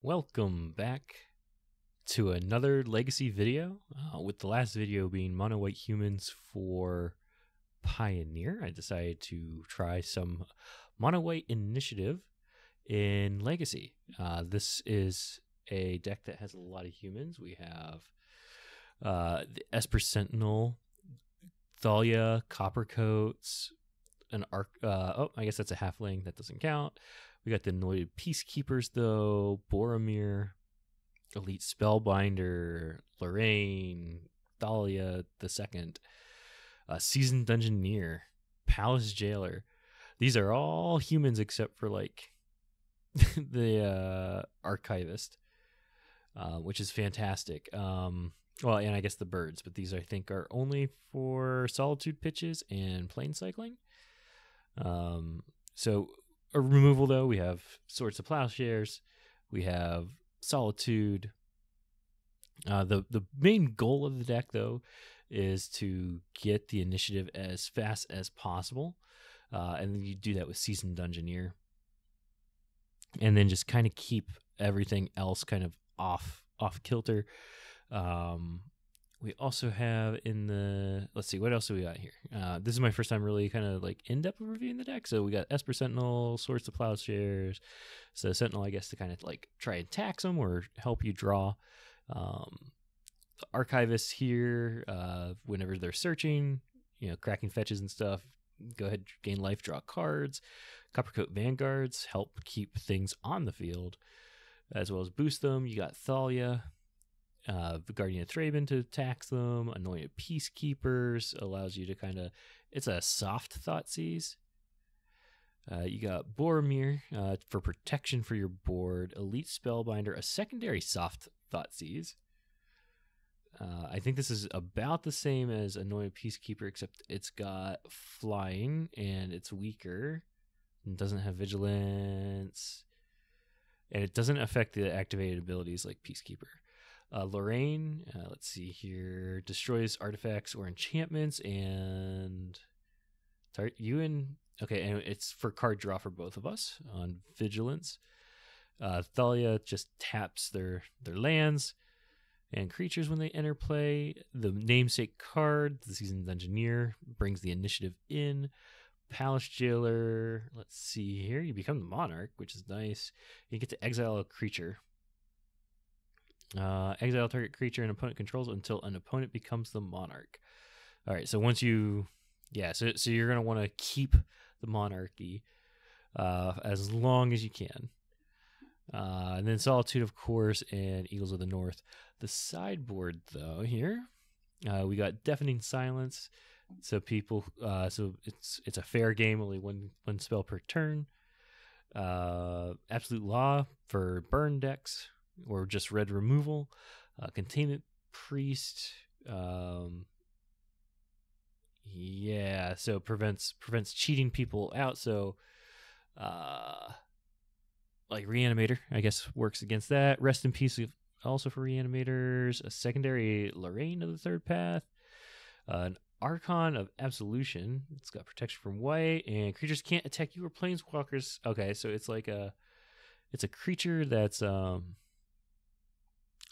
Welcome back to another Legacy video, with the last video being Mono White Humans for Pioneer. I decided to try some Mono White Initiative in Legacy. This is a deck that has a lot of humans. We have the Esper Sentinel, Thalia, Coppercoats, an Arc. I guess that's a halfling. That doesn't count. We got the Anointed Peacekeepers, though, Boromir, Elite Spellbinder, Lorraine, Thalia the Second, Seasoned Dungeoneer, Palace Jailer. These are all humans except for, like, the Archivist, which is fantastic. Well, and I guess the birds, but these I think are only for Solitude pitches and plane cycling. So a removal, though, we have Swords to Plowshares, we have Solitude. The main goal of the deck, though, is to get the initiative as fast as possible, and then you do that with Seasoned Dungeoneer, and then just kind of keep everything else kind of off kilter. We also have let's see, what else do we got here? This is my first time really kind of like in-depth reviewing the deck. So we got Esper Sentinel, Swords to Plowshares. So Sentinel, I guess, to kind of like try and tax them or help you draw. The Archivists here, whenever they're searching, cracking fetches and stuff, go ahead, gain life, draw cards. Coppercoat Vanguards help keep things on the field, as well as boost them. You got Thalia, the Guardian of Thraben to tax them. Anointed Peacekeepers allows you to kind of, it's a soft Thoughtseize. You got Boromir for protection for your board. Elite Spellbinder, a secondary soft Thoughtseize. I think this is about the same as Anointed Peacekeeper, except it's got flying and it's weaker and doesn't have vigilance, and it doesn't affect the activated abilities like Peacekeeper. Lorraine, let's see here, destroys artifacts or enchantments and and it's for card draw for both of us on vigilance. Thalia just taps their lands and creatures when they enter play. The namesake card, the Seasoned Dungeoneer, brings the initiative in. Palace Jailer, let's see here, you become the Monarch, which is nice. You get to exile a creature. Exile target creature an opponent controls until an opponent becomes the Monarch. All right, so once you, so you're gonna want to keep the monarchy as long as you can. And then Solitude, of course, and Eagles of the North. The sideboard, though, here we got Deafening Silence. So people, so it's a fair game, only one spell per turn. Absolute Law for burn decks or just red removal. Containment Priest, so prevents cheating people out. So like Reanimator, I guess, works against that. Rest in Peace also for Reanimators. A secondary Lorraine of the Third Path. An Archon of Absolution. It's got protection from white, and creatures can't attack you or planeswalkers. Okay, so it's like it's a creature that's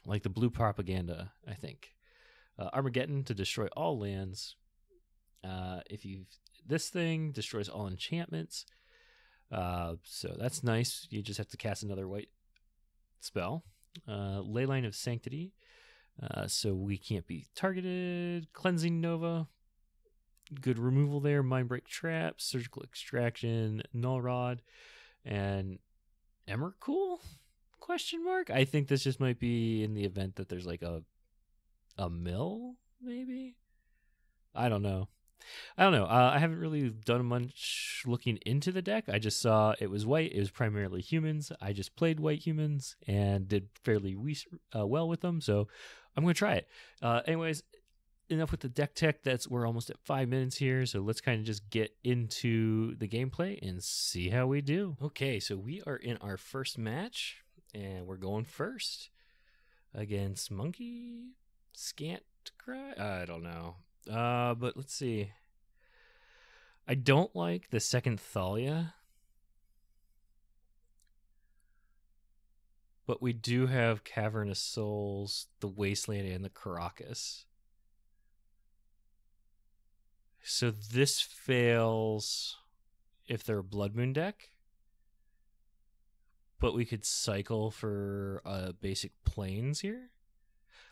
like the Blue Propaganda, I think. Armageddon to destroy all lands. This thing destroys all enchantments. So that's nice. You just have to cast another white spell. Leyline of Sanctity. So we can't be targeted. Cleansing Nova. Good removal there. Mindbreak Trap, Surgical Extraction, Null Rod, and Emrakul? Question mark? I think this just might be in the event that there's like a mill, maybe? I don't know. I haven't really done much looking into the deck. I just saw it was white. It was primarily humans. I just played white humans and did fairly well with them, so I'm going to try it. Anyways, enough with the deck tech. We're almost at 5 minutes here, so let's kind of just get into the gameplay and see how we do. Okay, so we are in our first match, and we're going first against Monkey Scant Cry. I don't know. But let's see. I don't like the second Thalia. But we do have Cavernous Souls, the Wasteland, and the Caracas. So this fails if they're a Blood Moon deck. But we could cycle for basic planes here.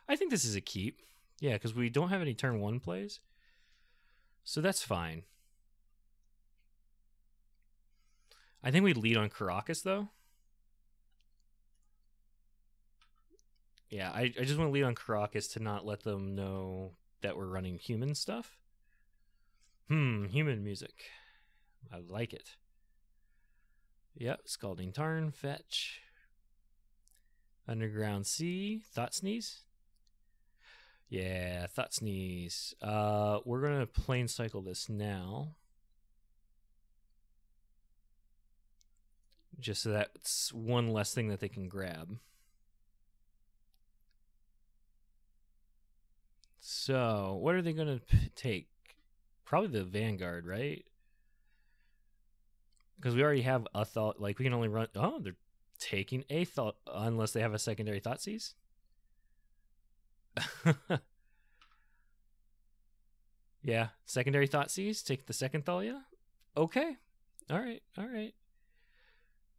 I think this is a keep. Yeah, because we don't have any turn 1 plays. So that's fine. I think we lead on Caracas, though. Yeah, I just want to lead on Caracas to not let them know that we're running human stuff. Human music. I like it. Yep, Scalding Tarn, fetch. Underground Sea, Thought Sneeze. Yeah, Thought Sneeze. We're gonna plane cycle this now. Just so that's one less thing that they can grab. So, what are they gonna take? Probably the Vanguard, right? Because we already have a thought. Like, we can only run. Oh, they're taking a thought unless they have a secondary Thoughtseize. Yeah, secondary Thoughtseize. Take the second Thalia. Okay. All right.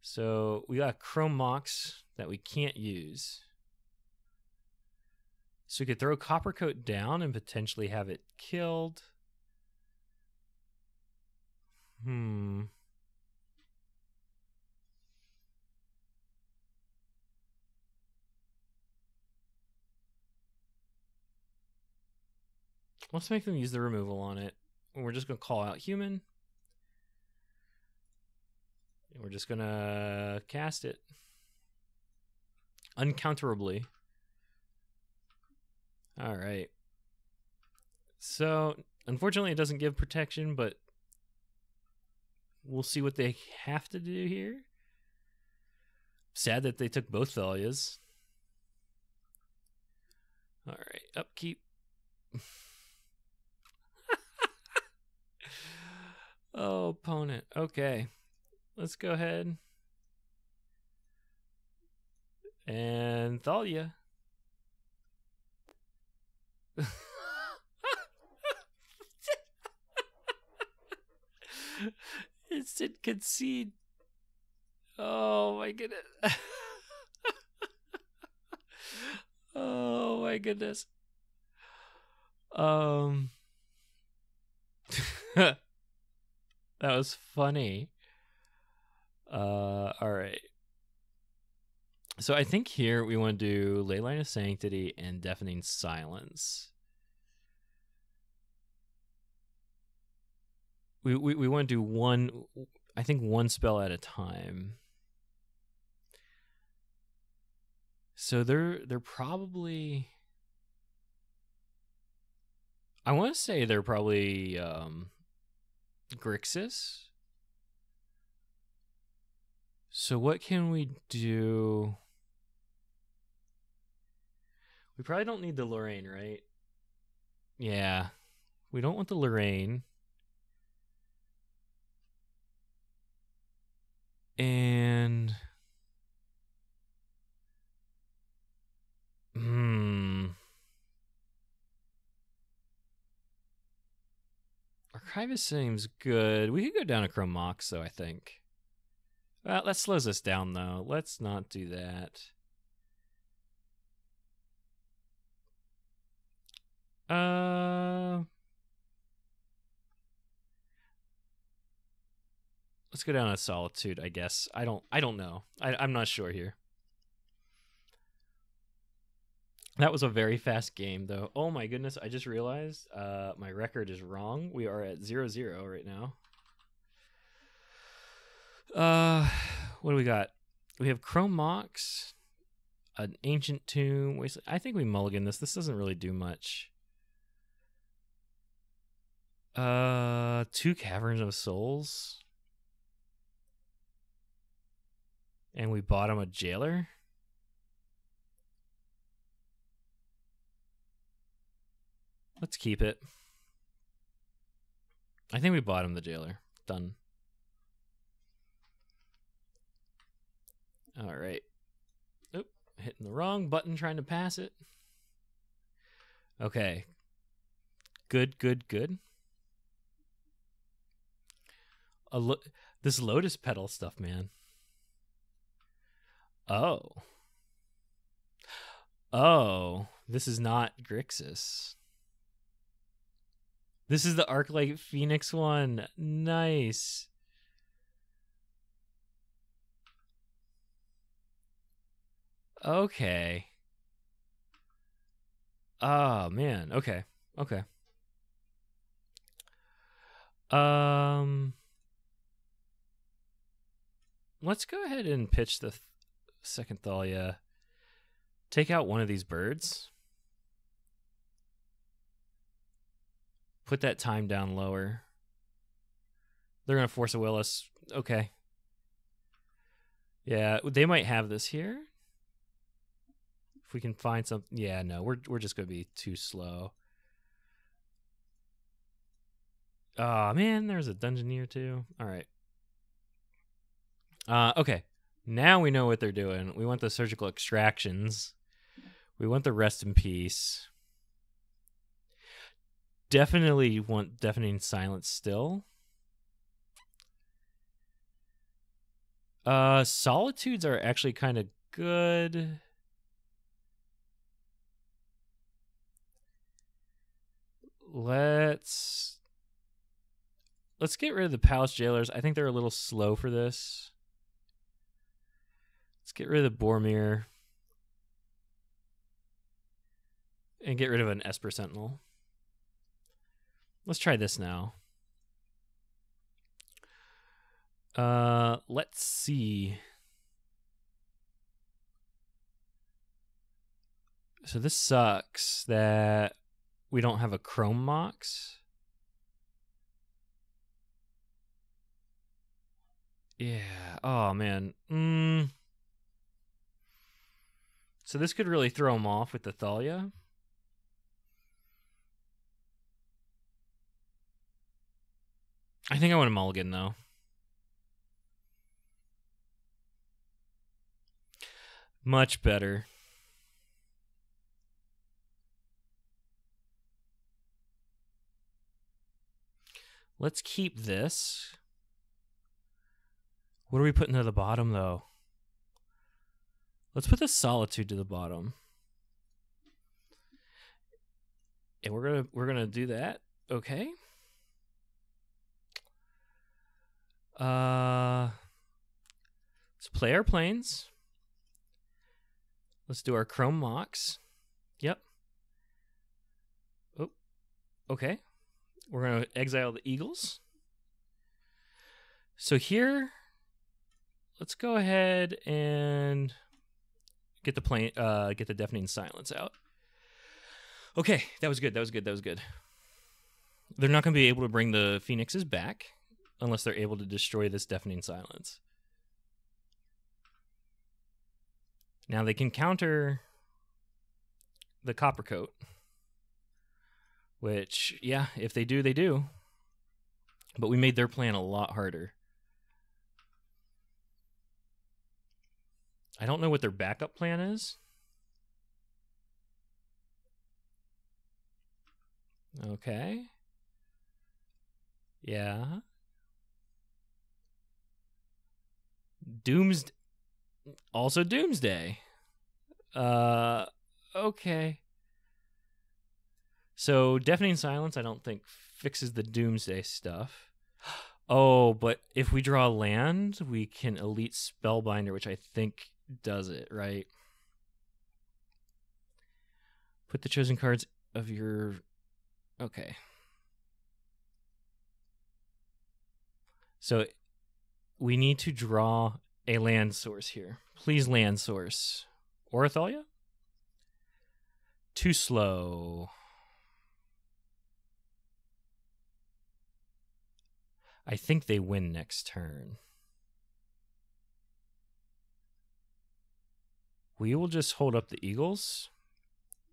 So we got Chrome Mox that we can't use. So we could throw Coppercoat down and potentially have it killed. Let's make them use the removal on it. We're just going to call out human. And we're just going to cast it. Uncounterably. All right. So, unfortunately, it doesn't give protection, but we'll see what they have to do here. Sad that they took both Thalias. All right, upkeep. Oh, opponent. Okay. Let's go ahead. And Thalia. Instant concede. Oh my goodness. Oh my goodness. That was funny. All right. So I think here we want to do Leyline of Sanctity and Deafening Silence. We want to do one spell at a time. So they're probably, I want to say they're probably Grixis. So what can we do? We probably don't need the Lorraine, right? Yeah. We don't want the Lorraine. And Archivist seems good. We could go down to Chrome Mox, though, I think. Well, that slows us down, though. Let's not do that. Let's go down to Solitude, I guess. I don't know. I'm not sure here. That was a very fast game, though. Oh my goodness, I just realized my record is wrong. We are at 0-0 right now. What do we got? We have Chrome Mox, an Ancient Tomb. I think we mulligan this. This doesn't really do much. 2 Caverns of Souls. And we bottom a Jailer. Let's keep it. I think we bottom the Jailer. Done. All right. Oop. hitting the wrong button trying to pass it. Okay. Good, good, good. This Lotus Petal stuff, man. Oh. Oh, this is not Grixis. This is the Arclight Phoenix one. Nice. Okay. Oh, man. Okay. Okay. Let's go ahead and pitch the second Thalia. Take out one of these birds. Put that time down lower. They're going to force a Willis. Okay. Yeah, they might have this here. If we can find something. Yeah, no, we're just going to be too slow. Oh, man, there's a Dungeoneer too. All right. Okay. Now we know what they're doing. We want the surgical extractions. We want the rest in peace. Definitely want deafening silence still. Solitudes are actually kind of good. Let's get rid of the Palace Jailers. I think they're a little slow for this. Let's get rid of the Boromir. And get rid of an Esper Sentinel. Let's try this now. Let's see. So this sucks that we don't have a Chrome Mox. Yeah. Oh, man. So this could really throw him off with the Thalia. I think I want a mulligan, though. Much better. Let's keep this. What are we putting to the bottom, though? Let's put the Solitude to the bottom. And we're gonna do that. Okay. Let's play our planes. Let's do our Chrome Mox. Yep. Oh, okay. We're going to exile the Eagles. So here, let's go ahead and get the Deafening Silence out. Okay, that was good. That was good. That was good. They're not going to be able to bring the Phoenixes back unless they're able to destroy this Deafening Silence. Now they can counter the Coppercoat, which, yeah, if they do, they do. But we made their plan a lot harder. I don't know what their backup plan is. Okay. Yeah. Also Doomsday. Okay. So Deafening Silence I don't think fixes the Doomsday stuff. Oh, but if we draw land, we can Elite Spellbinder, which I think does it, right? Put the chosen cards of your... Okay. So we need to draw a land source here. Please, land source. Or Thalia? Too slow. I think they win next turn. We will just hold up the Eagles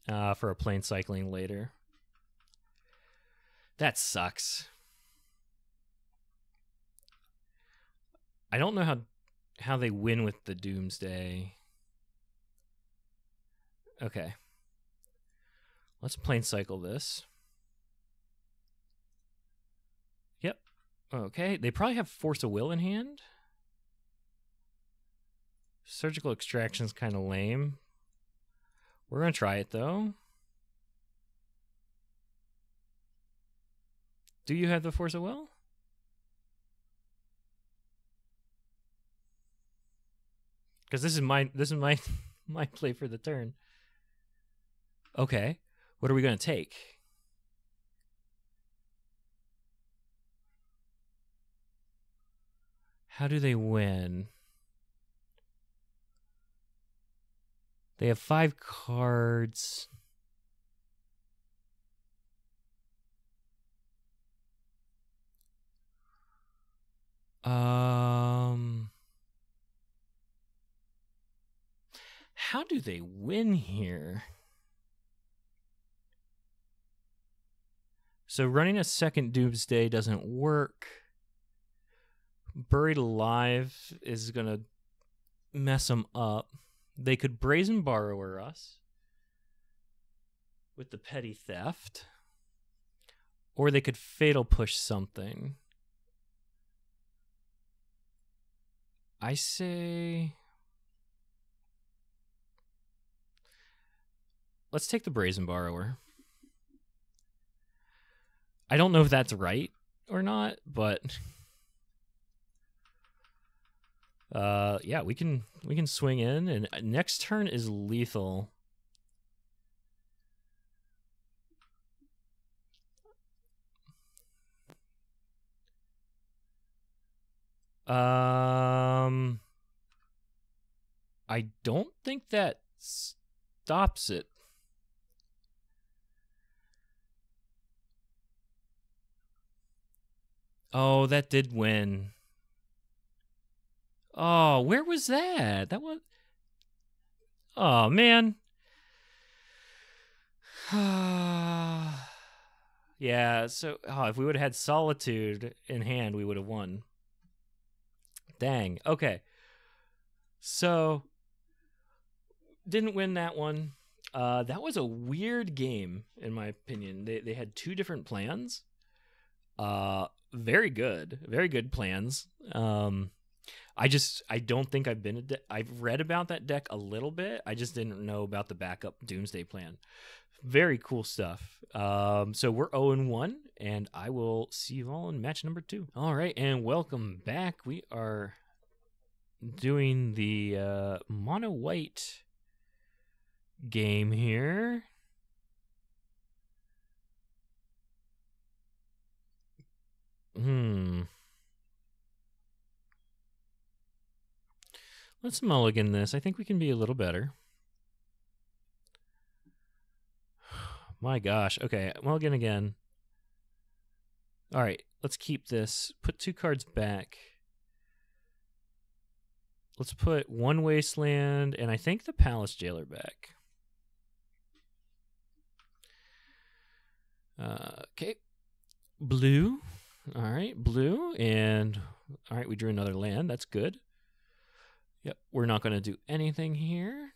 for a plane cycling later. That sucks. I don't know how they win with the Doomsday. Okay. Let's plane cycle this. Yep. Okay. They probably have Force of Will in hand. Surgical Extraction's kind of lame. We're going to try it, though. Do you have the Force of Will? Because this is my my play for the turn. Okay. What are we going to take? How do they win? They have 5 cards. How do they win here? So running a second Doomsday doesn't work. Buried Alive is going to mess them up. They could Brazen Borrower us with the Petty Theft. Or they could Fatal Push something. I say... let's take the Brazen Borrower. I don't know if that's right or not, but... yeah, we can swing in, and next turn is lethal. I don't think that stops it. Oh, that did win. Oh, where was that? That was... oh, man. Yeah, so if we would have had Solitude in hand, we would have won. Dang. Okay. So, didn't win that one. That was a weird game, in my opinion. They had 2 different plans. Very good plans. I don't think I've read about that deck a little bit. I just didn't know about the backup Doomsday plan. Very cool stuff. So we're 0-1, and I will see you all in match number 2. All right, and welcome back. We are doing the mono white game here. Let's mulligan this. I think we can be a little better. My gosh. Okay, mulligan again. All right, let's keep this. Put 2 cards back. Let's put 1 Wasteland and I think the Palace Jailer back. Okay. Blue. All right, blue. And all right, we drew another land. That's good. Yep, we're not going to do anything here.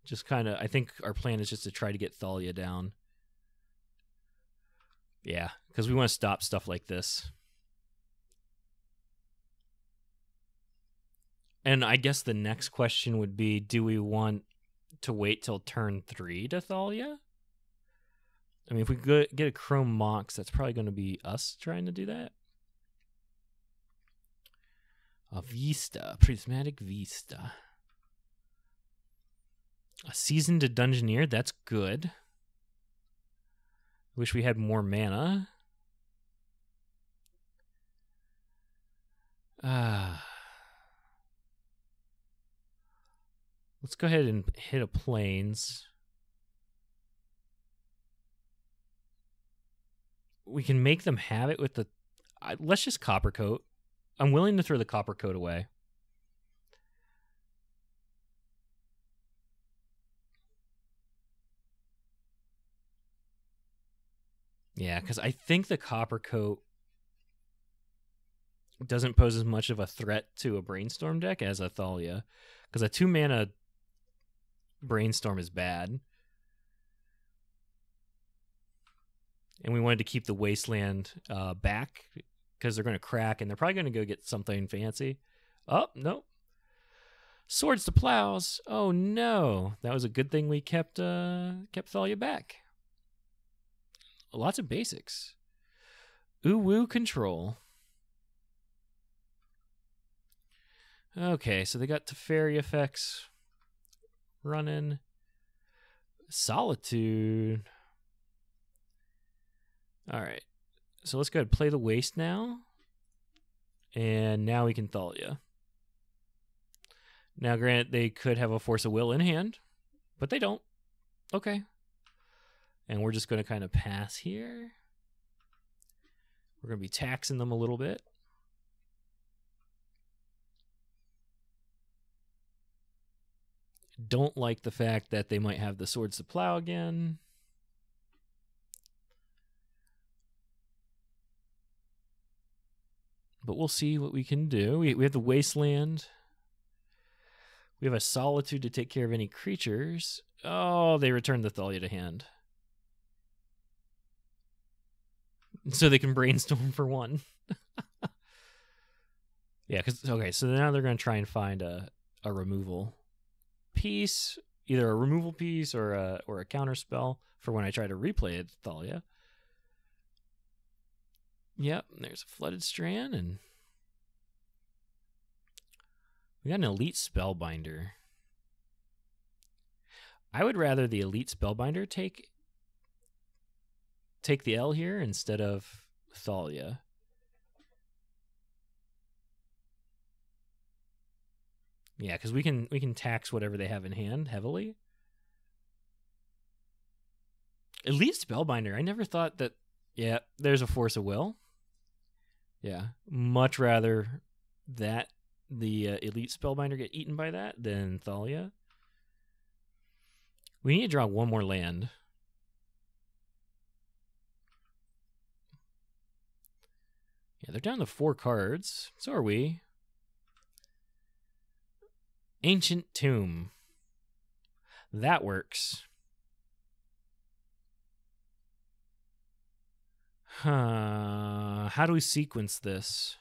Just kind of, I think our plan is just to try to get Thalia down. Yeah, because we want to stop stuff like this. And I guess the next question would be, do we want to wait till turn 3 to Thalia? I mean, if we get a Chrome Mox, that's probably going to be us trying to do that. A Vista, Prismatic Vista. A Seasoned Dungeoneer, that's good. Wish we had more mana. Let's go ahead and hit a Plains. We can make them have it with the... let's just Copper Coat. I'm willing to throw the Copper Coat away. Yeah, because I think the Copper Coat doesn't pose as much of a threat to a Brainstorm deck as a Thalia. Because a 2-mana Brainstorm is bad. And we wanted to keep the Wasteland back because they're going to crack and they're probably going to go get something fancy. Oh, no. Swords to Plows. Oh, no. That was a good thing we kept Thalia back. Lots of basics. Ooh-woo control. Okay, so they got Teferi effects running. Solitude. All right, so let's go ahead and play the Waste now. And now we can Thalia. Now, granted, they could have a Force of Will in hand, but they don't. Okay. And we're just going to kind of pass here. We're going to be taxing them a little bit. Don't like the fact that they might have the Swords to Plow again. But we'll see what we can do. We have the Wasteland. We have a Solitude to take care of any creatures. Oh, they returned the Thalia to hand. So they can Brainstorm for one. Yeah, because, okay, so now they're going to try and find a removal piece, either a removal piece or a counter spell for when I try to replay it, Thalia. Yep, there's a Flooded Strand, and we got an Elite Spellbinder. I would rather the Elite Spellbinder take the L here instead of Thalia. Yeah, because we can tax whatever they have in hand heavily. Elite Spellbinder. I never thought that. Yeah, there's a Force of Will. Yeah, much rather that the Elite Spellbinder get eaten by that than Thalia. We need to draw one more land. Yeah, they're down to 4 cards. So are we. Ancient Tomb. That works. How do we sequence this?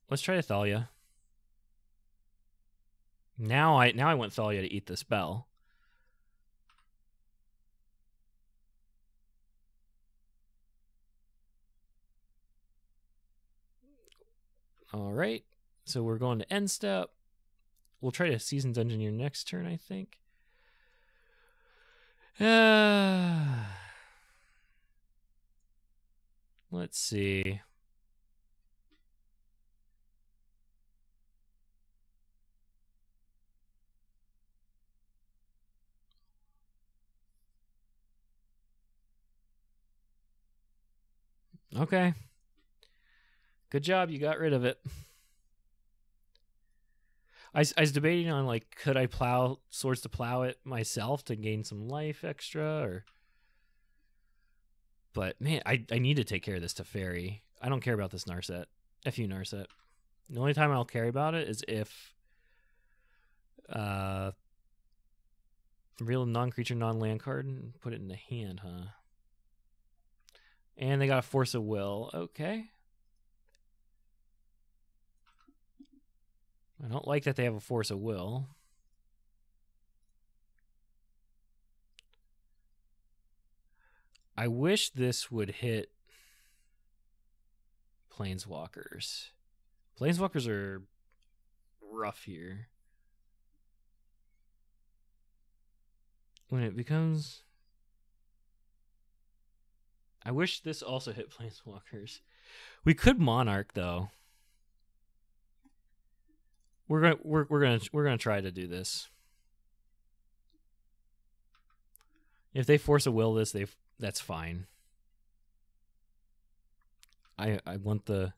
Let's try Thalia. Now I want Thalia to eat the spell. All right. So we're going to end step. We'll try to Season's Engineer next turn, I think. Let's see. Okay. Good job, you got rid of it. I was debating on, like, could I plow Swords to Plow it myself to gain some life extra, or... But, man, I need to take care of this Teferi. I don't care about this Narset. F you, Narset. The only time I'll care about it is if... real non-creature, non-land card and put it in the hand, huh? And they got a Force of Will. Okay. I don't like that they have a Force of Will. I wish this would hit Planeswalkers. Planeswalkers are rough here. When it becomes... I wish this also hit Planeswalkers. We could Monarch, though. We're gonna try to do this. If they Force a Will this, that's fine. I want the...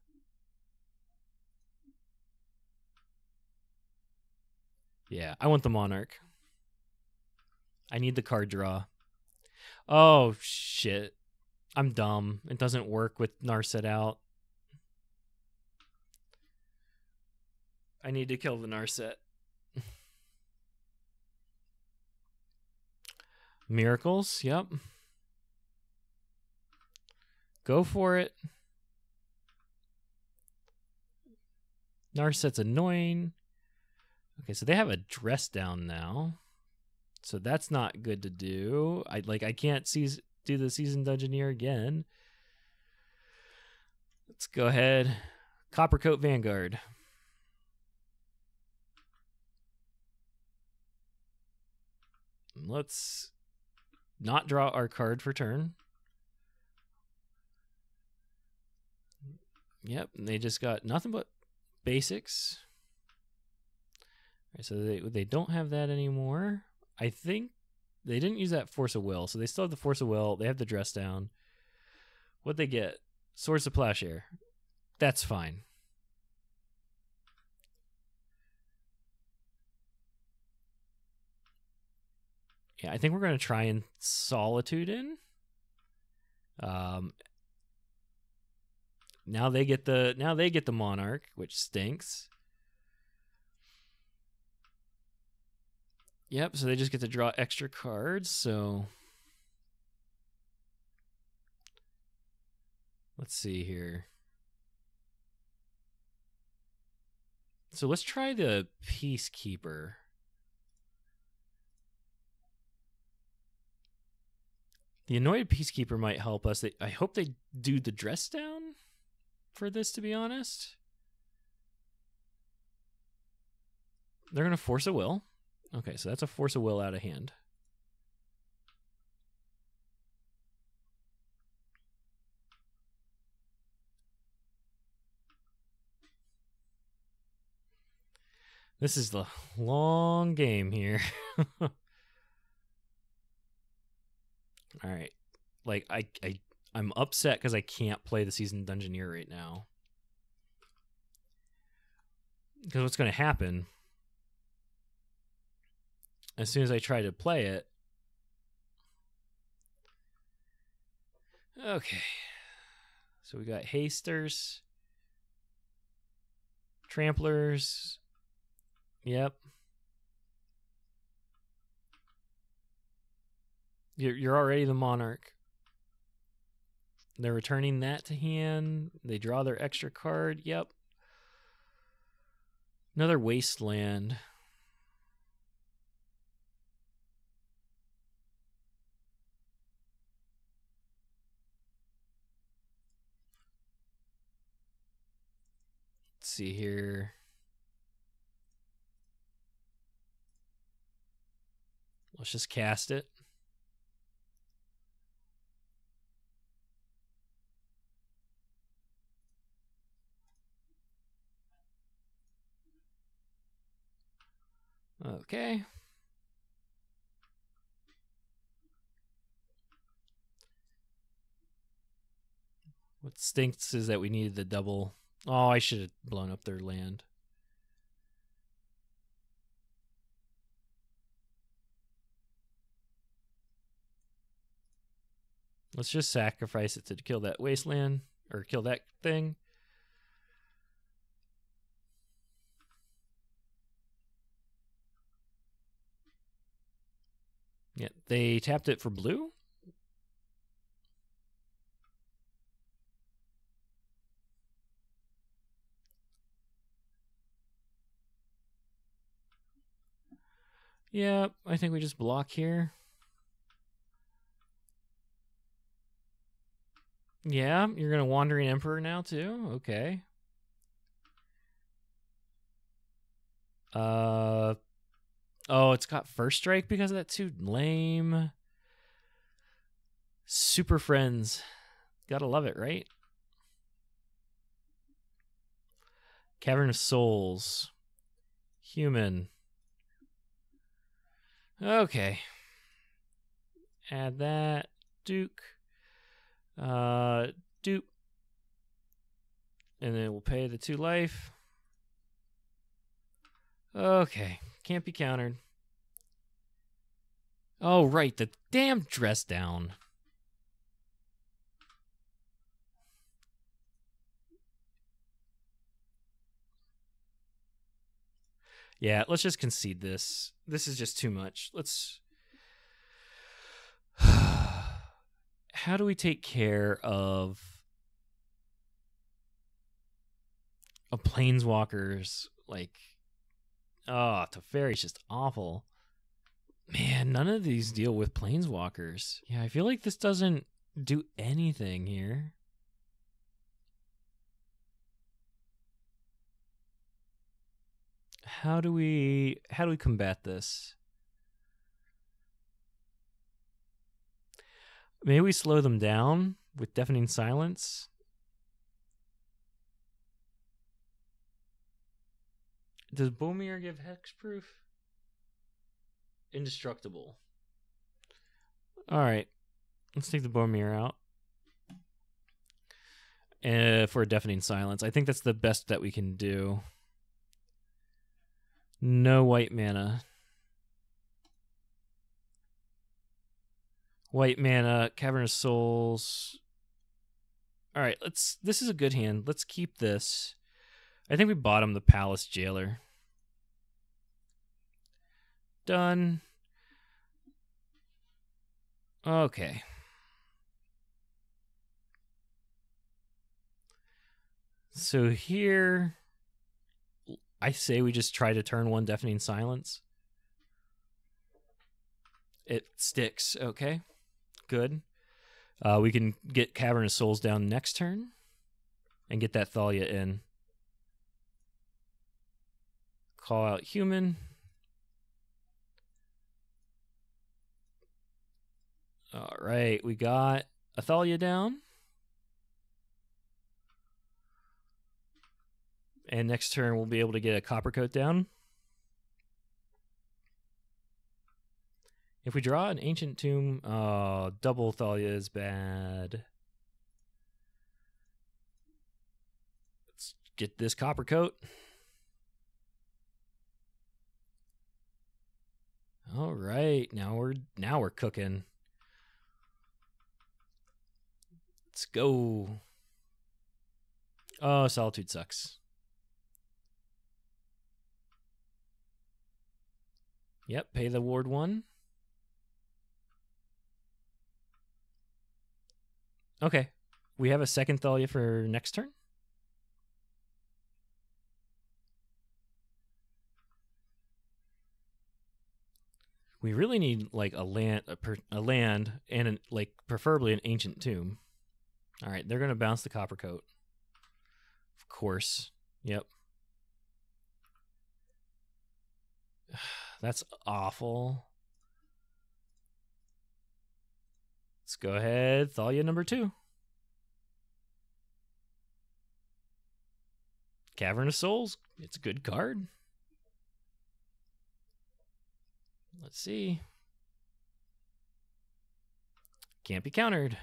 Yeah, I want the Monarch. I need the card draw. Oh, shit. I'm dumb. It doesn't work with Narset out. I need to kill the Narset. Miracles, yep. Go for it. Narset's annoying. Okay, so they have a dress down now. So that's not good to do. I can't do the Seasoned Dungeoneer again. Let's go ahead. Coppercoat Vanguard. Let's not draw our card for turn. Yep, and they just got nothing but basics. All right, so they don't have that anymore. I think they didn't use that Force of Will, so they still have the Force of Will. They have the dress down. What'd they get? Swords of Plowshare. That's fine. Yeah, I think we're going to try and Solitude in. Now they get the Monarch, which stinks. Yep, so they just get to draw extra cards, so let's see here. So let's try the Peacekeeper. The Annoyed Peacekeeper might help us. I hope they do the dress down for this, to be honest. They're going to Force a Will. Okay, so that's a Force of Will out of hand. This is the long game here. All right. Like, I'm upset because I can't play the Seasoned Dungeoneer right now. Because what's going to happen, as soon as I try to play it... Okay. So we got Hasters. Tramplers. Yep. You're already the Monarch. They're returning that to hand. They draw their extra card. Yep. Another Wasteland. Let's see here. Let's just cast it. Okay. What stinks is that we needed the double. Oh, I should have blown up their land. Let's just sacrifice it to kill that wasteland, or kill that thing. Yeah, they tapped it for blue? Yeah, I think we just block here. Yeah, you're going to Wandering Emperor now too? Okay. Oh, it's got First Strike because of that too? Lame. Super Friends. Gotta love it, right? Cavern of Souls. Human. Okay. Add that. Duke. Dupe. And then we'll pay the 2 life. Okay. Can't be countered. Oh, right. The damn dress down. Yeah, let's just concede this. This is just too much. Let's... How do we take care of planeswalkers? Like, oh, Teferi's just awful. Man, none of these deal with planeswalkers. Yeah, I feel like this doesn't do anything here. How do we combat this? Maybe we slow them down with Deafening Silence. Does Bomir give hexproof? Indestructible. Alright. Let's take the Bomir out. For a Deafening Silence. I think that's the best that we can do. No white mana. White mana, Cavern of Souls. Alright, this is a good hand. Let's keep this. I think we bottom the Palace Jailer. Done. Okay. So here, I say we just try to turn one Deafening Silence. It sticks. Okay. Good. We can get Cavern of Souls down next turn and get that Thalia in. Call out human. All right, we got a Thalia down. And next turn we'll be able to get a Coppercoat down. If we draw an Ancient Tomb, double Thalia is bad. Let's get this Coppercoat. All right, now we're cooking. Let's go. Oh, Solitude sucks. Yep, pay the ward 1. Okay. We have a second Thalia for next turn. We really need like a land and like preferably an Ancient Tomb. All right, they're going to bounce the Coppercoat. Of course. Yep. That's awful. Let's go ahead. Thalia number 2. Cavern of Souls. It's a good card. Let's see. Can't be countered.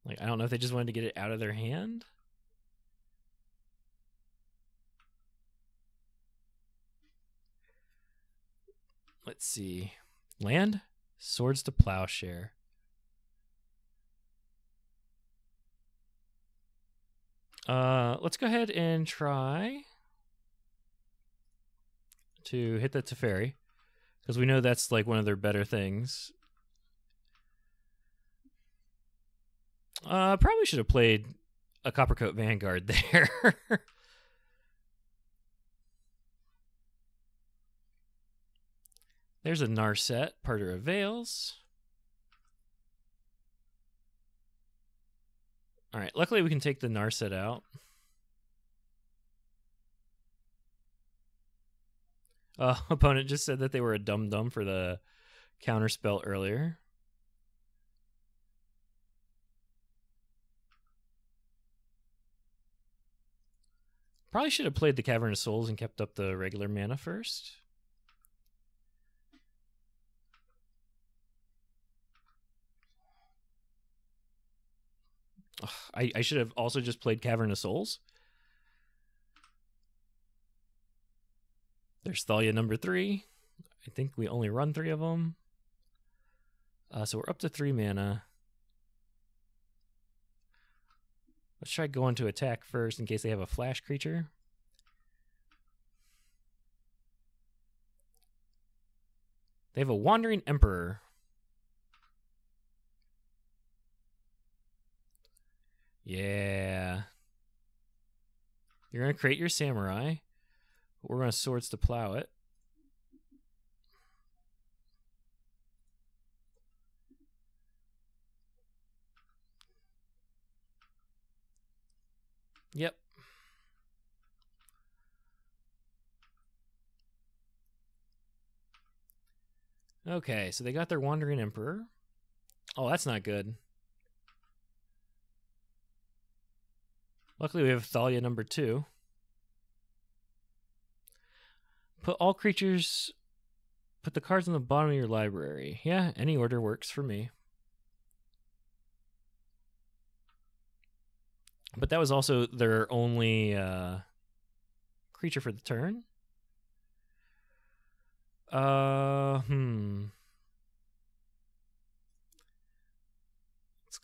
Like, I don't know if they just wanted to get it out of their hand. Let's see. Land? Swords to Plowshare. Let's go ahead and try to hit the Teferi, because we know that's like one of their better things. Probably should have played a Coppercoat Vanguard there. There's a Narset, Parter of Veils. All right, luckily we can take the Narset out. Opponent just said that they were a dum-dum for the counterspell earlier. Probably should have played the Cavern of Souls and kept up the regular mana first. I should have also just played Cavern of Souls. There's Thalia number 3. I think we only run 3 of them. So we're up to 3 mana. Let's try going to attack first in case they have a flash creature. They have a Wandering Emperor. Yeah. You're going to create your samurai. We're going to Swords to Plow it. Yep. Okay, so they got their Wandering Emperor. Oh, that's not good. Luckily, we have Thalia number 2. Put all creatures... Put the cards on the bottom of your library. Yeah, any order works for me. But that was also their only creature for the turn. Let's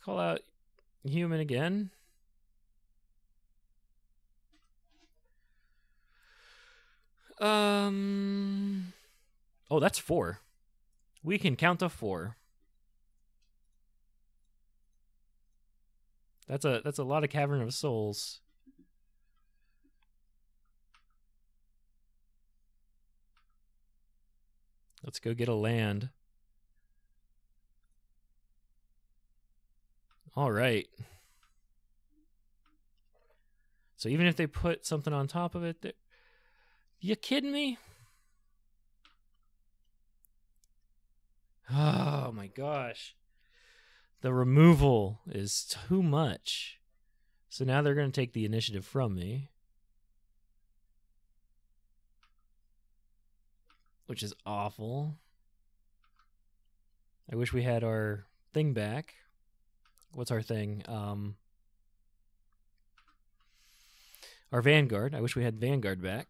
call out human again. Oh, that's 4. We can count to 4. That's a lot of Cavern of Souls. Let's go get a land. All right. So even if they put something on top of it, you kidding me? Oh my gosh. The removal is too much. So now they're going to take the initiative from me. Which is awful. I wish we had our thing back. What's our thing? Our Vanguard. I wish we had Vanguard back.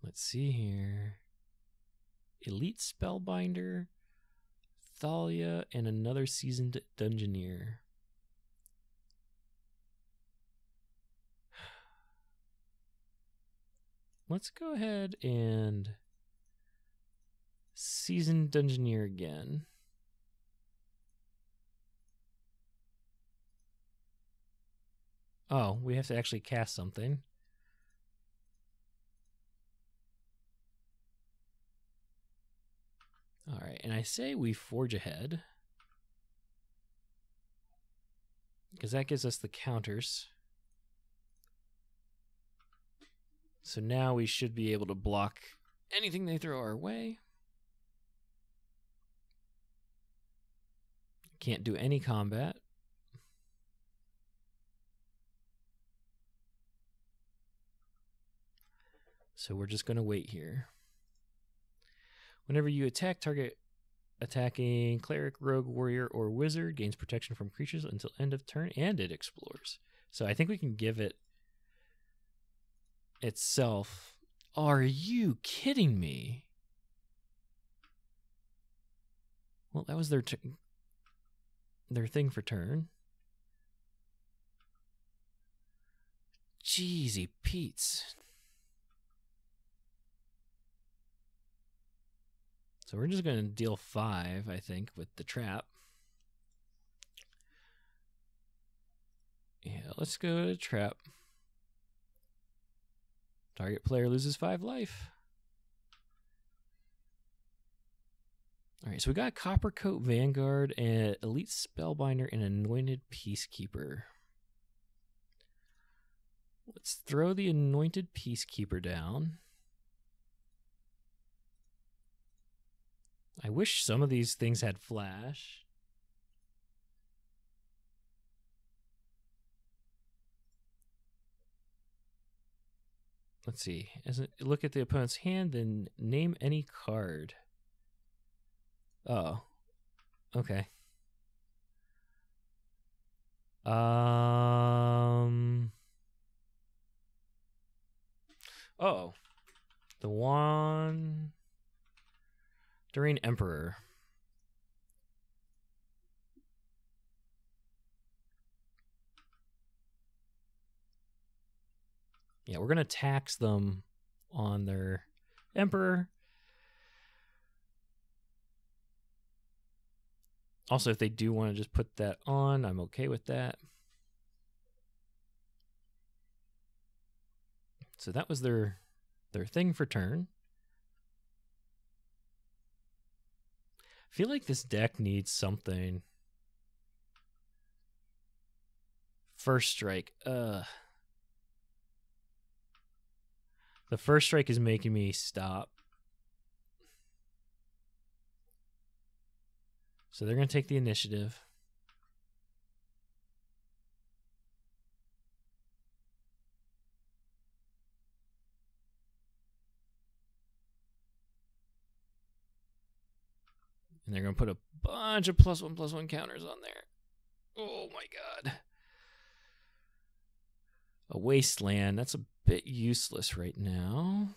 Let's see here. Elite Spellbinder, Thalia, and another Seasoned Dungeoneer. Let's go ahead and Seasoned Dungeoneer again. Oh, we have to actually cast something. All right, and I say we forge ahead because that gives us the counters. So now we should be able to block anything they throw our way. Can't do any combat. So we're just going to wait here. Whenever you attack, target attacking cleric, rogue, warrior, or wizard gains protection from creatures until end of turn, and it explores. So I think we can give it itself. Are you kidding me? Well, that was their thing for turn. Jeezy Pete's. So we're just going to deal 5, I think, with the trap. Yeah, let's go to trap. Target player loses 5 life. All right, so we got Coppercoat Vanguard and Elite Spellbinder and Anointed Peacekeeper. Let's throw the Anointed Peacekeeper down. I wish some of these things had flash. Let's see. As a, look at the opponent's hand, then name any card. Oh. Okay. Oh. The Wandering Emperor. Yeah, we're going to tax them on their Emperor. Also, if they do want to just put that on, I'm okay with that. So that was their thing for turn. I feel like this deck needs something. First strike. The first strike is making me stop. So they're going to take the initiative. And they're going to put a bunch of +1/+1 counters on there. Oh my god. A wasteland. That's a bit useless right now.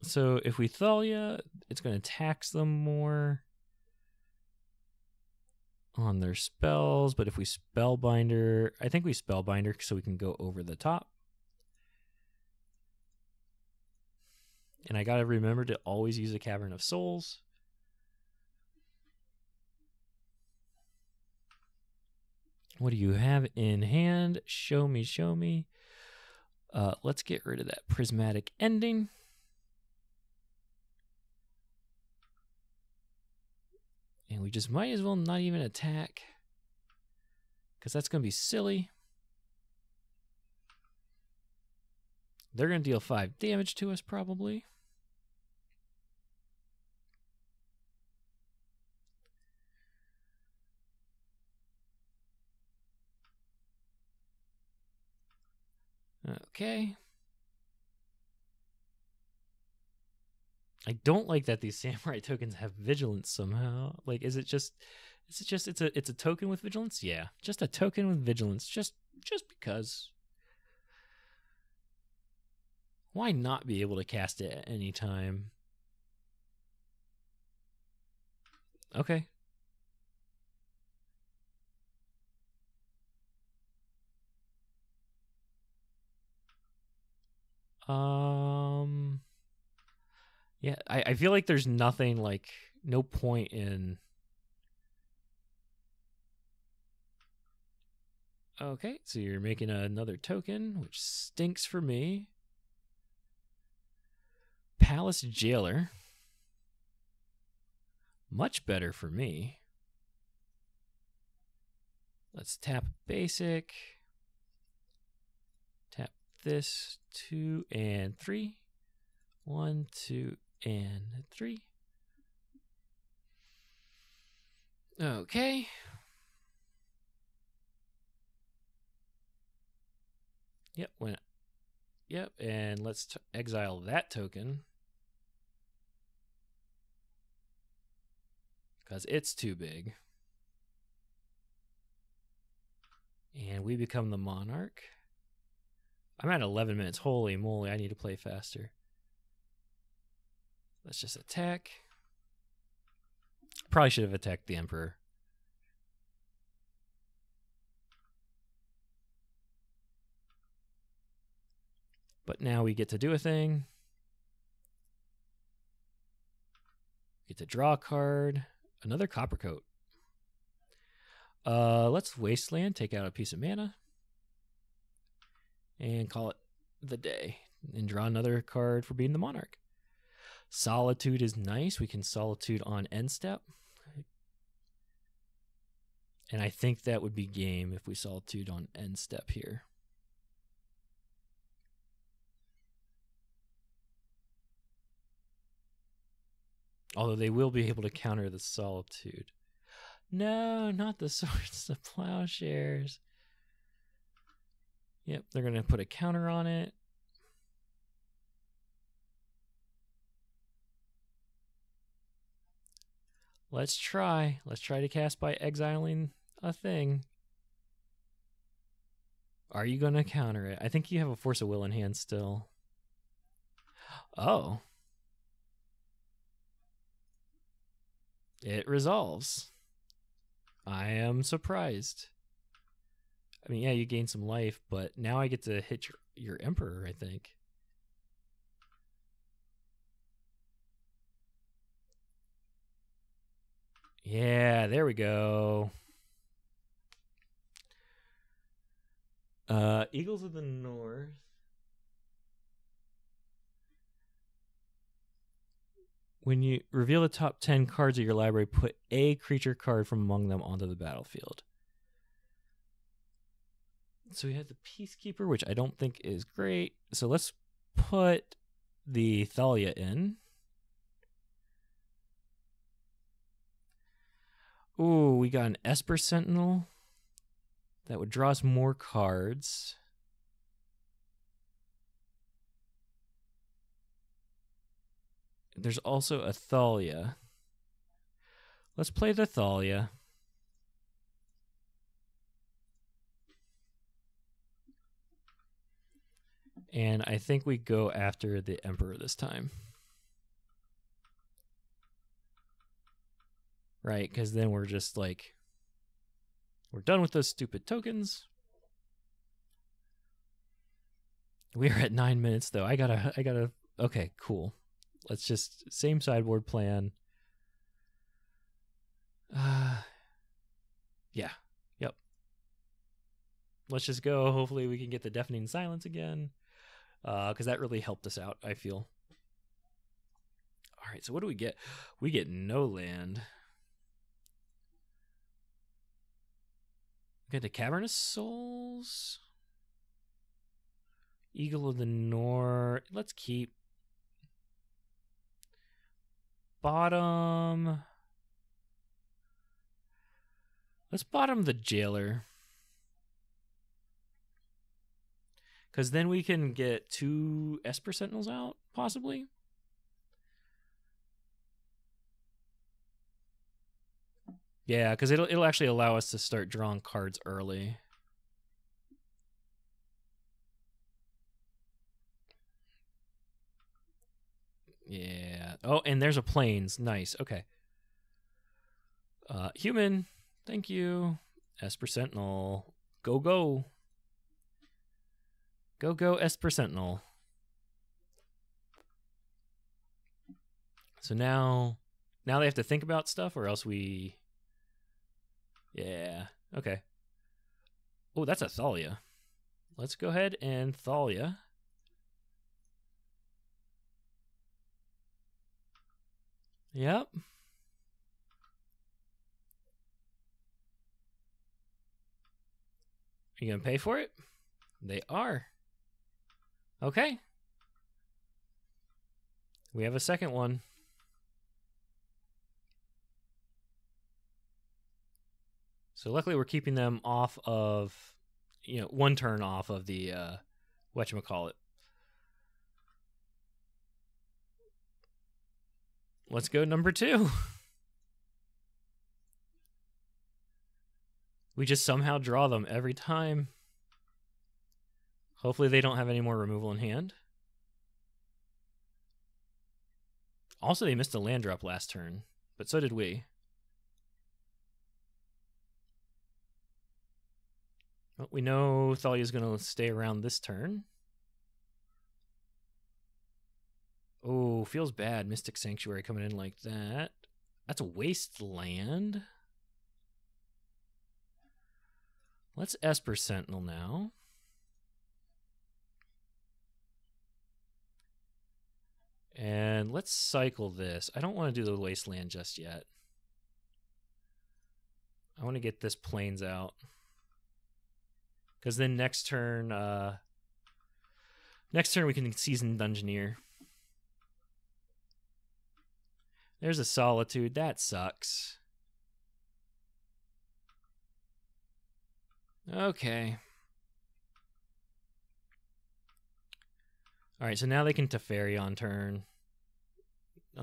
So if we Thalia, it's going to tax them more on their spells. But if we Spellbinder, I think we Spellbinder so we can go over the top. And I got to remember to always use a Cavern of Souls. What do you have in hand? Show me, show me. Let's get rid of that Prismatic Ending. And we just might as well not even attack, because that's going to be silly. They're going to deal 5 damage to us, probably. Okay. I don't like that these samurai tokens have vigilance somehow. Like, is it just it's a token with vigilance? Yeah, just a token with vigilance. Just because. Why not be able to cast it at any time? Okay. Yeah, I feel like there's nothing, like, no point in... Okay, so you're making another token, which stinks for me. Palace Jailer. Much better for me. Let's tap basic. Tap this, 2 and 3. 1, 2, and 3. Okay. Yep, and let's exile that token. Because it's too big. And we become the Monarch. I'm at 11 minutes. Holy moly, I need to play faster. Let's just attack. Probably should have attacked the Emperor. But now we get to do a thing. Get to draw a card. Another Coppercoat. Let's Wasteland, take out a piece of mana. And call it the day. And draw another card for being the Monarch. Solitude is nice. We can Solitude on end step. And I think that would be game if we Solitude on end step here. Although they will be able to counter the Solitude. No, not the Swords to Plowshares. Yep, they're going to put a counter on it. Let's try. Let's try to cast by exiling a thing. Are you going to counter it? I think you have a Force of Will in hand still. Oh. It resolves. I am surprised. I mean, yeah, you gain some life, but now I get to hit your Emperor, I think. Yeah, there we go. Eagles of the North. When you reveal the top 10 cards of your library, put a creature card from among them onto the battlefield. So we have the Peacekeeper, which I don't think is great. So let's put the Thalia in. Ooh, we got an Esper Sentinel. That would draw us more cards. There's also a Thalia. Let's play the Thalia. And I think we go after the Emperor this time. Right, because then we're just like, we're done with those stupid tokens. We are at 9 minutes though. I gotta, okay, cool. Let's just, same sideboard plan. Yeah, yep. Let's just go. Hopefully we can get the Deafening Silence again. Because that really helped us out, I feel. All right, so what do we get? We get no land. We get the Cavernous Souls. Eagle of the North. Let's keep. Bottom. Let's bottom the Jailer. Because then we can get 2 Esper Sentinels out, possibly. Yeah, because it'll actually allow us to start drawing cards early. Yeah. Oh, and there's a Plains. Nice. Okay. Human. Thank you. Esper Sentinel. Go, go. Go, go, Esper Sentinel. So now they have to think about stuff, or else we... Yeah. Okay. Oh, that's a Thalia. Let's go ahead and Thalia. Yep. Are you going to pay for it? They are. Okay. We have a second one. So luckily we're keeping them off of, one turn off of the, whatchamacallit. Let's go number 2. We just somehow draw them every time. Hopefully they don't have any more removal in hand. Also, they missed a land drop last turn, but so did we. Well, we know Thalia's going to stay around this turn. Oh, feels bad. Mystic Sanctuary coming in like that. That's a wasteland. Let's Esper Sentinel now. And let's cycle this. I don't want to do the wasteland just yet. I want to get this Plains out. Because then next turn we can Seasoned Dungeoneer. There's a Solitude. That sucks. Okay. Alright, so now they can Teferi on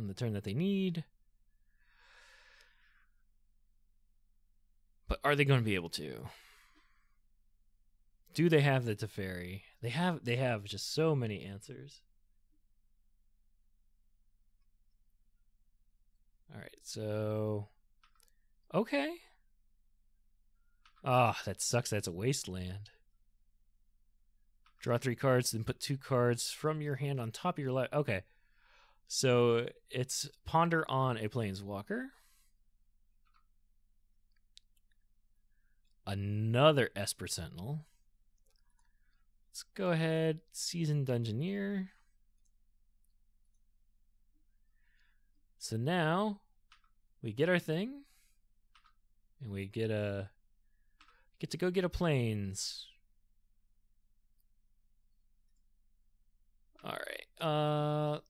the turn that they need. But are they going to be able to? Do they have the Teferi? They have just so many answers. Alright, so... Okay. Ah, that sucks. That's a wasteland. Draw 3 cards, then put 2 cards from your hand on top of your left. Okay. So it's ponder on a planeswalker. Another Esper Sentinel. Let's go ahead, Seasoned Dungeoneer. So now we get our thing, and we get to go get a planes. All right.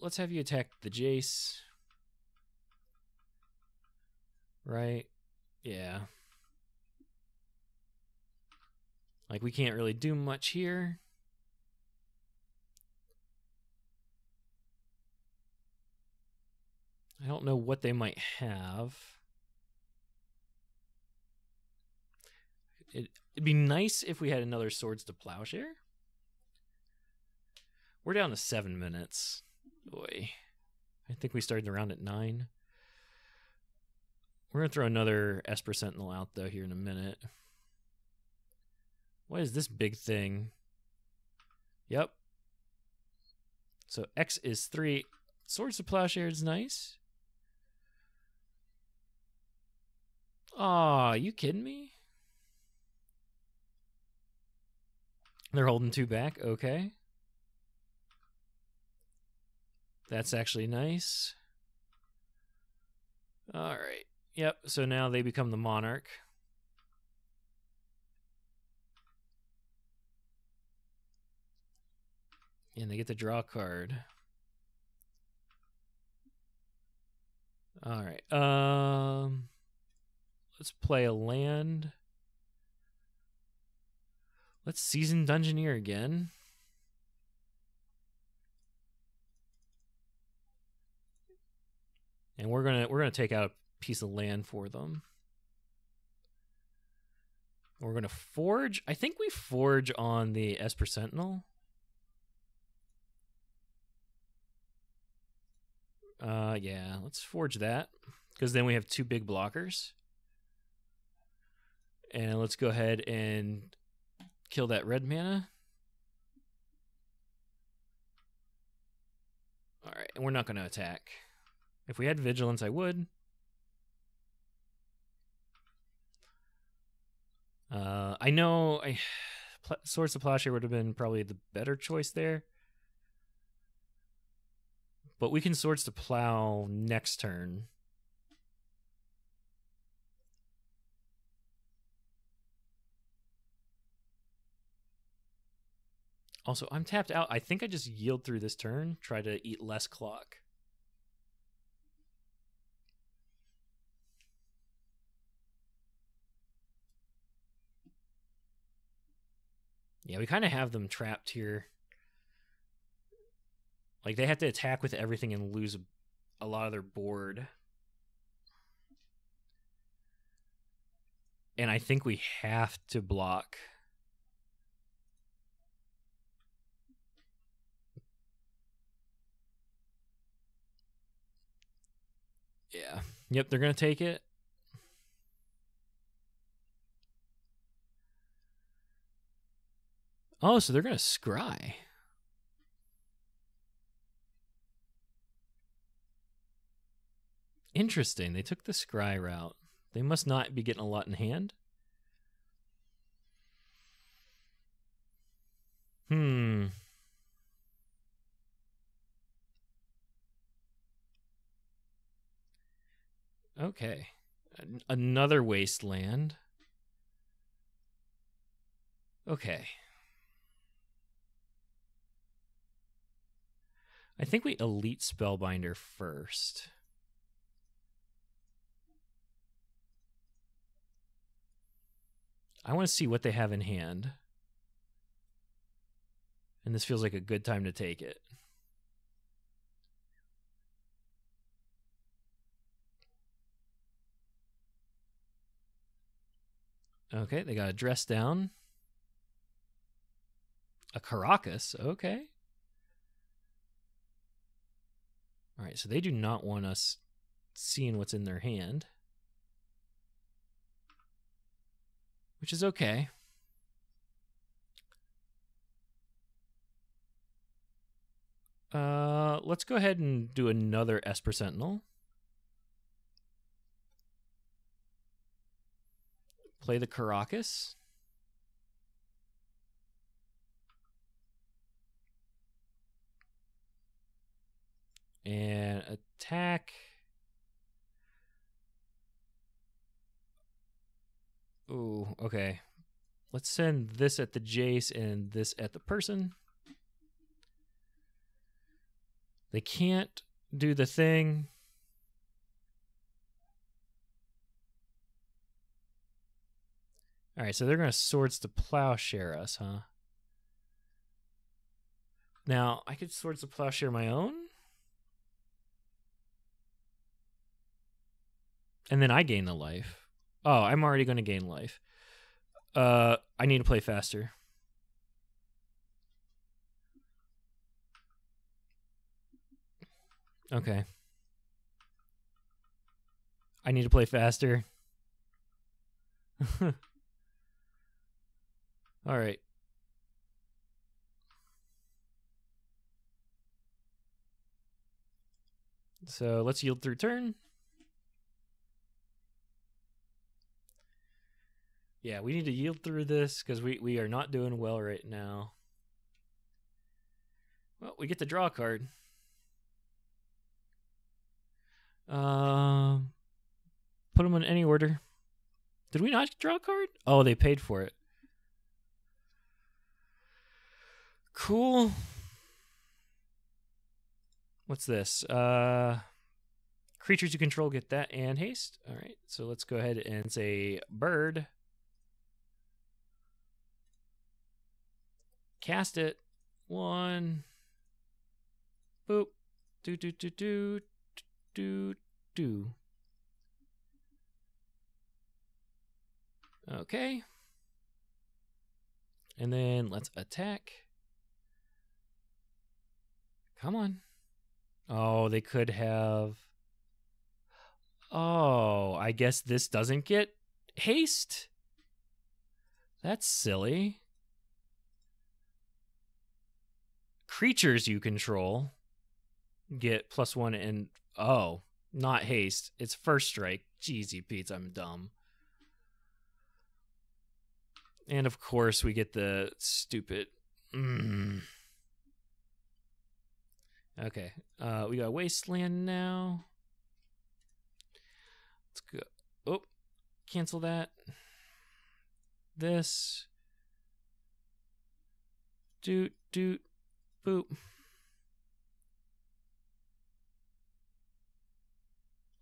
Let's have you attack the Jace. Right? Yeah. Like, we can't really do much here. I don't know what they might have. It'd be nice if we had another Swords to Plowshare. We're down to 7 minutes. Boy. I think we started the round at 9. We're going to throw another Esper Sentinel out, though, here in a minute. What is this big thing? Yep. So X is 3. Swords to Plowshare is nice. Aw, you kidding me? They're holding 2 back. Okay. That's actually nice. All right. Yep. So now they become the Monarch. And they get to draw a card. All right. Let's play a land. Let's Seasoned Dungeoneer again. And we're gonna take out a piece of land for them. We're gonna forge. I think we forge on the Esper Sentinel. Yeah, let's forge that, because then we have 2 big blockers. And let's go ahead and kill that red mana. All right, and we're not going to attack. If we had Vigilance, I would. I know Swords to Plowshare would have been probably the better choice there. But we can Swords to Plow next turn. Also, I'm tapped out. I think I just yield through this turn, try to eat less clock. Yeah, we kind of have them trapped here. Like, they have to attack with everything and lose a lot of their board. And I think we have to block. Yeah. Yep, they're going to take it. Oh, so they're going to scry. Interesting. They took the scry route. They must not be getting a lot in hand. Okay. Another wasteland. Okay. I think we Elite Spellbinder first. I want to see what they have in hand. And this feels like a good time to take it. Okay, they got a Dress Down. A Caracas, okay. All right, so they do not want us seeing what's in their hand. which is okay. Let's go ahead and do another Esper Sentinel. Play the Caracas. And attack. Ooh, okay. Let's send this at the Jace and this at the person. They can't do the thing. All right, so they're going to Swords to Plowshare us, huh? Now, I could Swords to Plowshare my own. And then I gain the life. Oh, I'm already going to gain life. I need to play faster. Okay. I need to play faster. All right. So let's yield through turn. Yeah, we need to yield through this because we are not doing well right now. Well, we get to draw a card. Put them in any order. Did we not draw a card? Oh, they paid for it. Cool. What's this? Creatures you control get that and haste. All right, so let's go ahead and say bird. Cast it. 1. Boop. Do. Okay. And then let's attack. Come on. Oh, they could have. Oh, I guess this doesn't get haste. That's silly. Creatures you control get +1 and oh, not haste. It's first strike. Jeezy Pete's, I'm dumb. And of course we get the stupid. Okay. We got Wasteland now. Let's go. Oh, cancel that. This. Doot. Boop.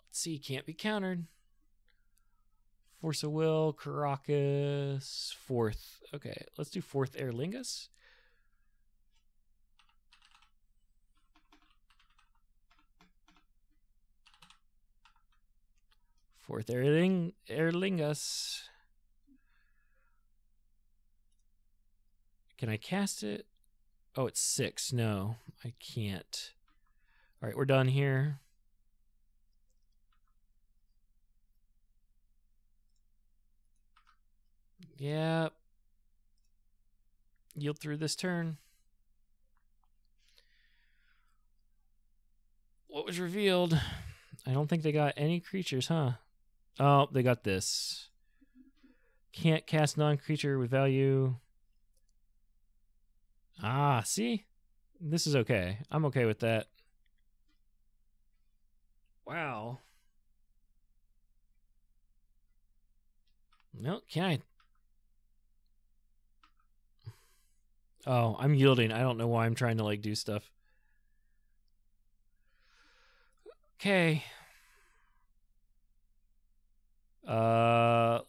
Let's see, can't be countered. Force of Will, Caracas, 4th. Okay, let's do 4th Aerlingus. Fourth Aerlingus. Can I cast it? Oh, it's 6. No, I can't. All right, we're done here. Yeah. Yield through this turn. What was revealed? I don't think they got any creatures, huh? Oh, they got this. Can't cast non-creature with value. Ah, see? This is okay. I'm okay with that. Wow. No, can I? Oh, I'm yielding. I don't know why I'm trying to like do stuff. Okay.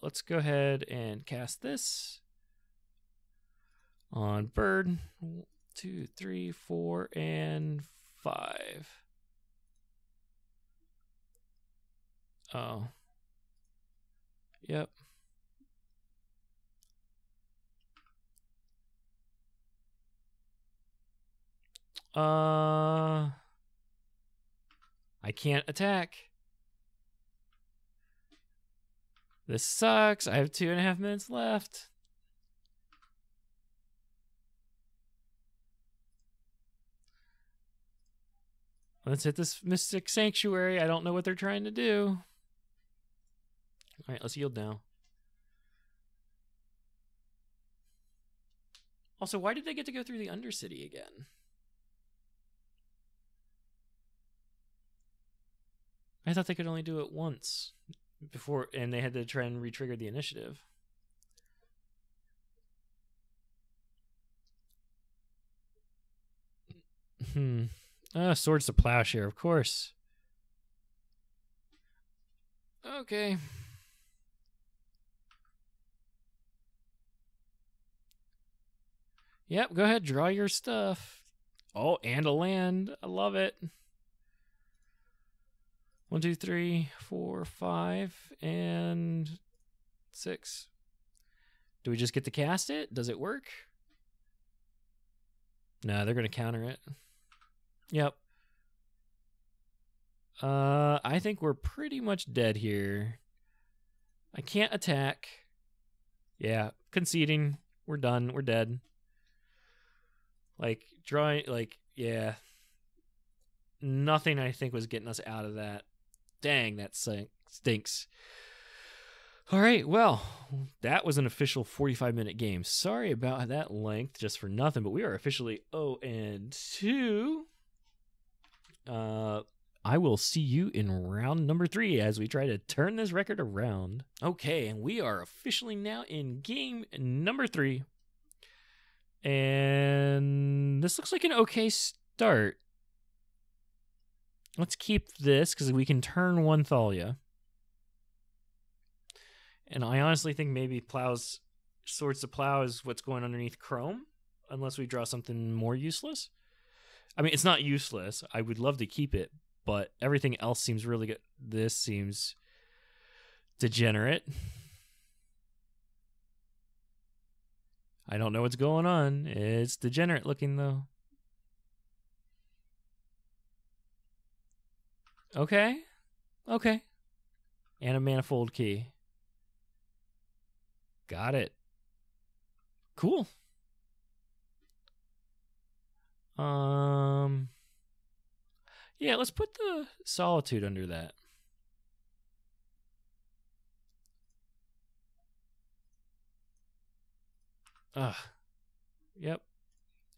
Let's go ahead and cast this on bird. 1, 2, 3, 4, and 5. Oh. Yep. I can't attack. This sucks. I have 2.5 minutes left. Let's hit this Mystic Sanctuary. I don't know what they're trying to do. All right, let's yield now. Also, why did they get to go through the Undercity again? I thought they could only do it once before, and they had to try and re-trigger the initiative. Swords to Plowshare, of course. Okay. Yep, go ahead, draw your stuff. Oh, and a land. I love it. 1, 2, 3, 4, 5, and 6. Do we just get to cast it? Does it work? No, they're going to counter it. Yep. I think we're pretty much dead here. I can't attack. Yeah, conceding. We're done. We're dead. Like, drawing, like, yeah. Nothing, I think, was getting us out of that. Dang, that stinks. All right, well, that was an official 45-minute game. Sorry about that length, just for nothing, but we are officially 0-2. I will see you in round number 3 as we try to turn this record around. Okay, and we are officially now in game number 3. And this looks like an okay start. Let's keep this because we can turn 1 Thalia. And I honestly think maybe Swords to Plow is what's going underneath Chrome, unless we draw something more useless. I mean, it's not useless. I would love to keep it, but everything else seems really good. This seems degenerate. I don't know what's going on. It's degenerate looking, though. Okay. Okay. And a Manifold Key. Got it. Cool. Yeah, let's put the Solitude under that. Yep.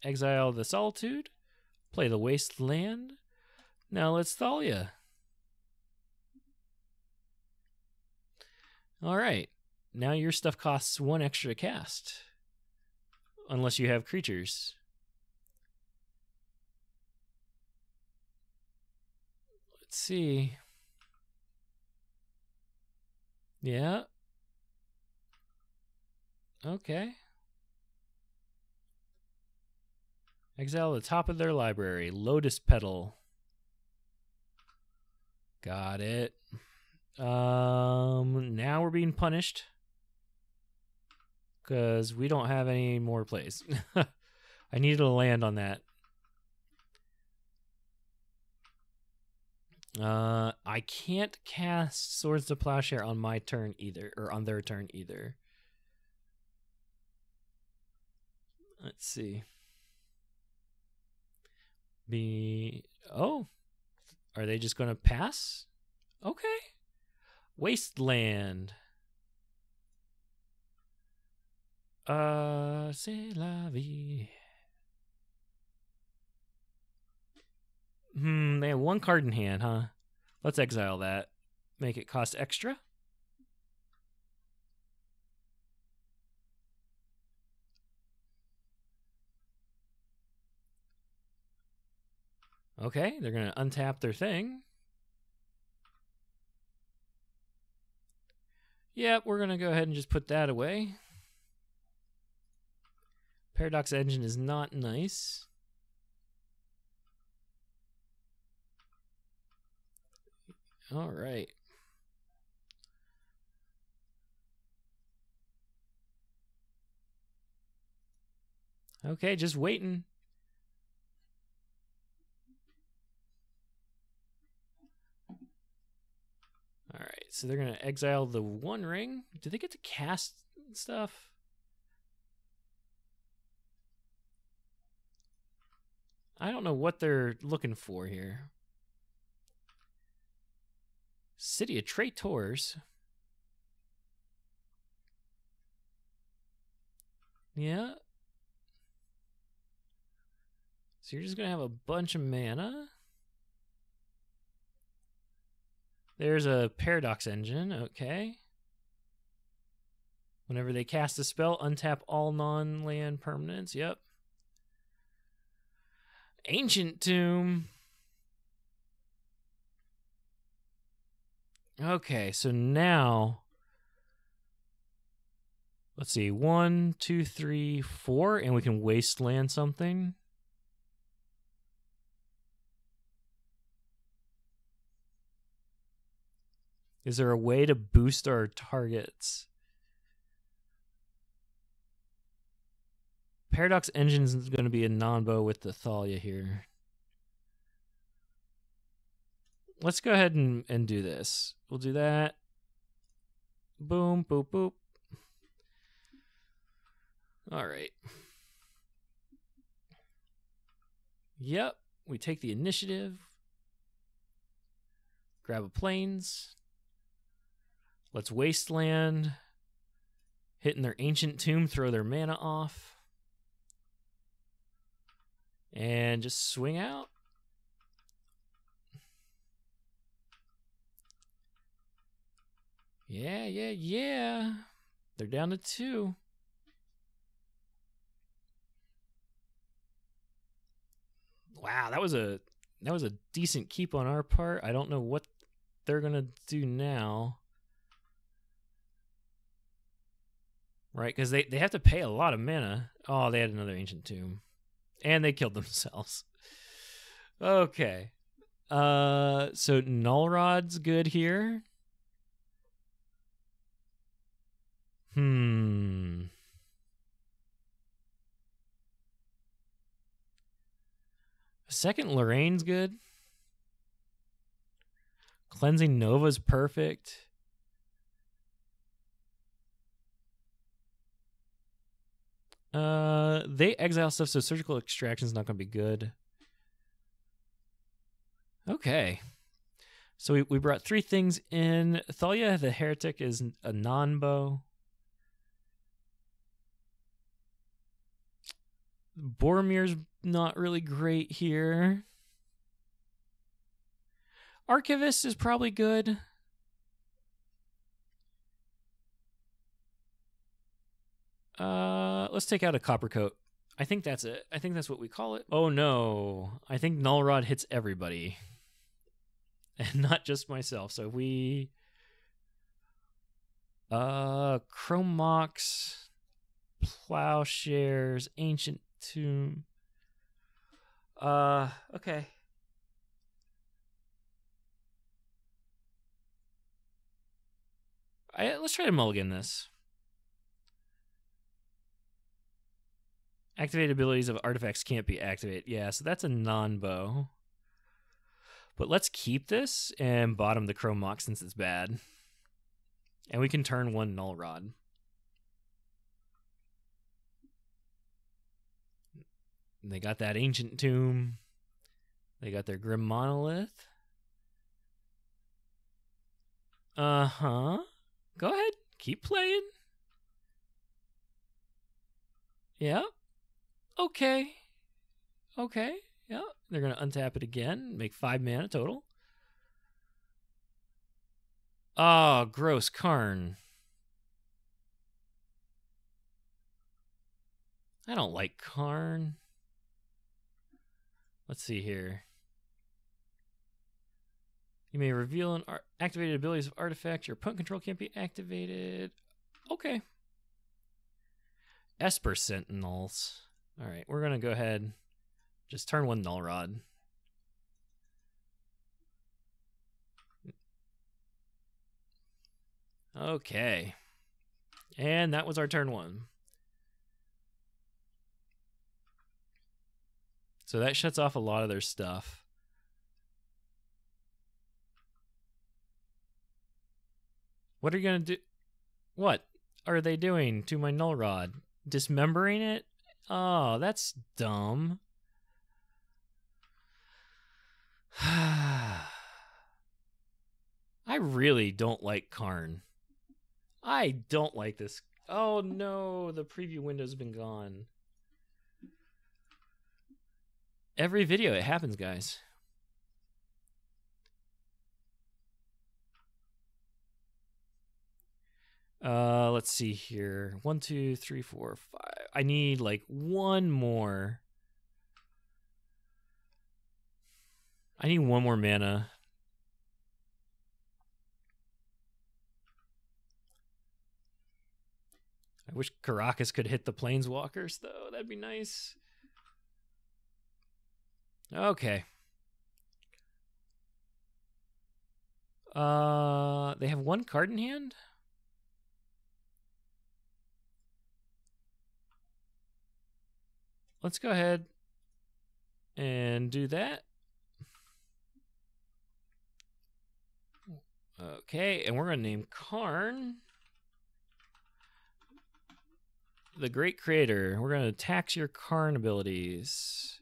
Exile the Solitude. Play the Wasteland. Now let's Thalia. Alright. Now your stuff costs 1 extra to cast. Unless you have creatures. Let's see. Yeah. Okay. Exile the top of their library. Lotus Petal. Got it. Now we're being punished. Because we don't have any more plays. I needed to land on that. I can't cast Swords to Plowshare on my turn either, or on their turn either. Let's see. Oh, are they just going to pass? Okay. Wasteland. C'est la vie. They have 1 card in hand, huh? Let's exile that. Make it cost extra. Okay, they're going to untap their thing. Yep, we're going to go ahead and just put that away. Paradox Engine is not nice. All right. Okay, just waiting. All right. so they're going to exile the One Ring. Do they get to cast stuff? I don't know what they're looking for here. City of Traitors. Yeah. So you're just going to have a bunch of mana. There's a Paradox Engine. Okay. Whenever they cast a spell, untap all non-land permanents. Yep. Ancient Tomb. Okay, so now let's see, 1, 2, 3, 4, and we can wasteland something. Is there a way to boost our targets? Paradox Engine is going to be a non-bow with the Thalia here. Let's go ahead and do this. We'll do that. Boom, boop, boop. All right. Yep, we take the initiative. Grab a plains. Let's wasteland. Hitting their Ancient Tomb, throw their mana off. And just swing out. Yeah, yeah, yeah. They're down to 2. Wow, that was a decent keep on our part. I don't know what they're gonna do now. Right, because they have to pay a lot of mana. Oh, they had another Ancient Tomb. And they killed themselves. Okay. So Null Rod's good here. Second Lorraine's good. Cleansing Nova's perfect. They exile stuff, so Surgical Extraction's not going to be good. Okay. So we brought 3 things in. Thalia the Heretic is a non-bow. Boromir's not really great here. Archivist is probably good. Let's take out a Coppercoat. I think that's it. I think that's what we call it. Oh no. I think Null Rod hits everybody. And not just myself. So we... Chrome Mox, Plowshares, Ancient Tomb. Okay. Let's try to mulligan this. Activated abilities of artifacts can't be activated. Yeah, so that's a non-bow. But let's keep this and bottom the Chrome Mox since it's bad. And we can turn 1 Null Rod. And they got that Ancient Tomb. They got their Grim Monolith. Uh-huh. Go ahead. Keep playing. Yeah. Okay. Okay. Yeah. They're going to untap it again. Make 5 mana total. Oh, gross. Karn. I don't like Karn. Let's see here. You may reveal an activated abilities of artifacts. Your opponent control can't be activated. Okay. Esper Sentinels. All right, we're going to go ahead. Just turn 1 Null Rod. Okay. And that was our turn 1. So that shuts off a lot of their stuff. What are you going to do? What are they doing to my null rod? Dismembering it? Oh, that's dumb. I really don't like Karn. I don't like this. Oh no, the preview window's been gone. Every video it happens, guys. Let's see here. 1, 2, 3, 4, 5. I need like one more. I need one more mana. I wish Karakas could hit the Planeswalkers, though. That'd be nice. Okay. They have one card in hand? Let's go ahead and do that. Okay, and we're going to name Karn the Great Creator. We're going to tax your Karn abilities.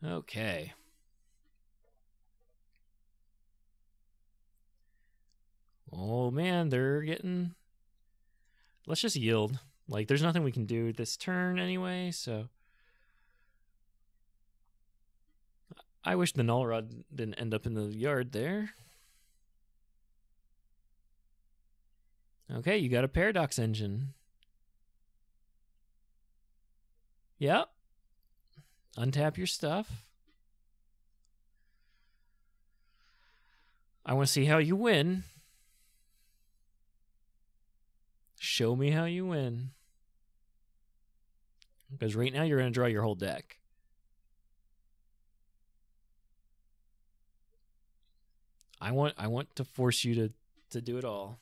Okay. Oh man, they're getting... Let's just yield. Like, there's nothing we can do this turn anyway, so... I wish the Null Rod didn't end up in the yard there. Okay, you got a Paradox Engine. Yep. Untap your stuff. I want to see how you win. Show me how you win. Because right now you're going to draw your whole deck. I want to force you to do it all.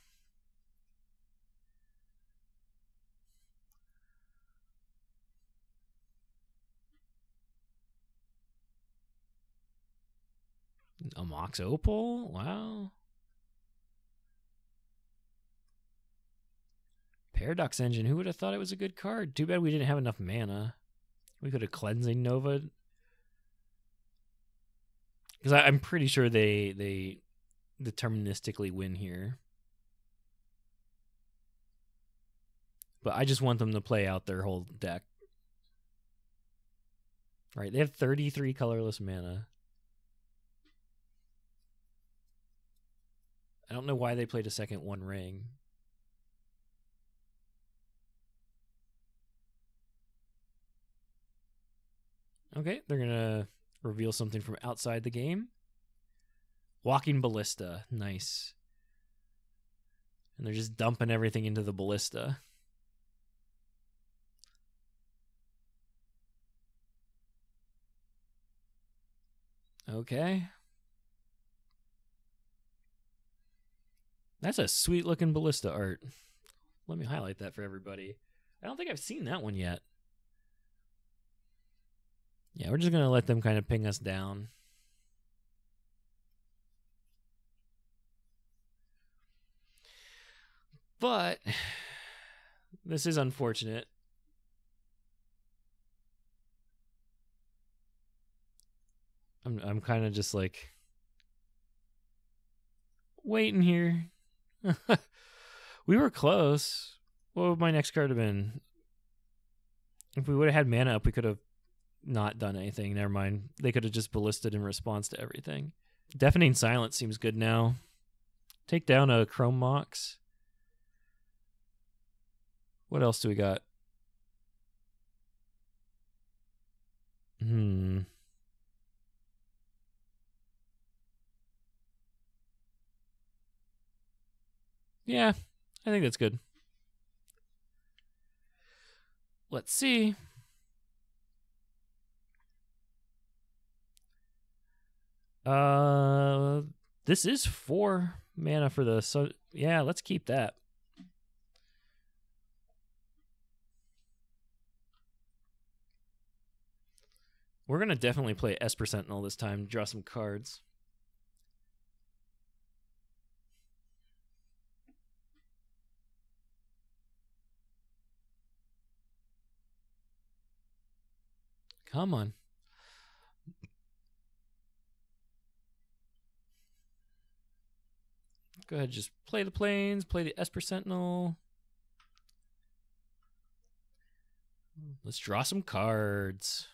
A Mox Opal? Wow. Paradox Engine. Who would have thought it was a good card? Too bad we didn't have enough mana. We could have Cleansing Nova. Because I'm pretty sure they deterministically win here. But I just want them to play out their whole deck. Right, they have 33 colorless mana. I don't know why they played a second One Ring. Okay, they're going to reveal something from outside the game. Walking Ballista. Nice. And they're just dumping everything into the Ballista. Okay. That's a sweet looking Ballista art. Let me highlight that for everybody. I don't think I've seen that one yet. Yeah, we're just going to let them kind of ping us down. But this is unfortunate. I'm kind of just like waiting here. We were close. What would my next card have been? If we would have had mana up, we could have not done anything. Never mind. They could have just ballisted in response to everything. Deafening Silence seems good now. Take down a Chrome Mox. What else do we got? Yeah, I think that's good. Let's see. This is 4 mana for the... So yeah, let's keep that. We're going to definitely play Esper Sentinel this time, draw some cards. Come on. Go ahead, just play the planes, play the Esper Sentinel. Let's draw some cards.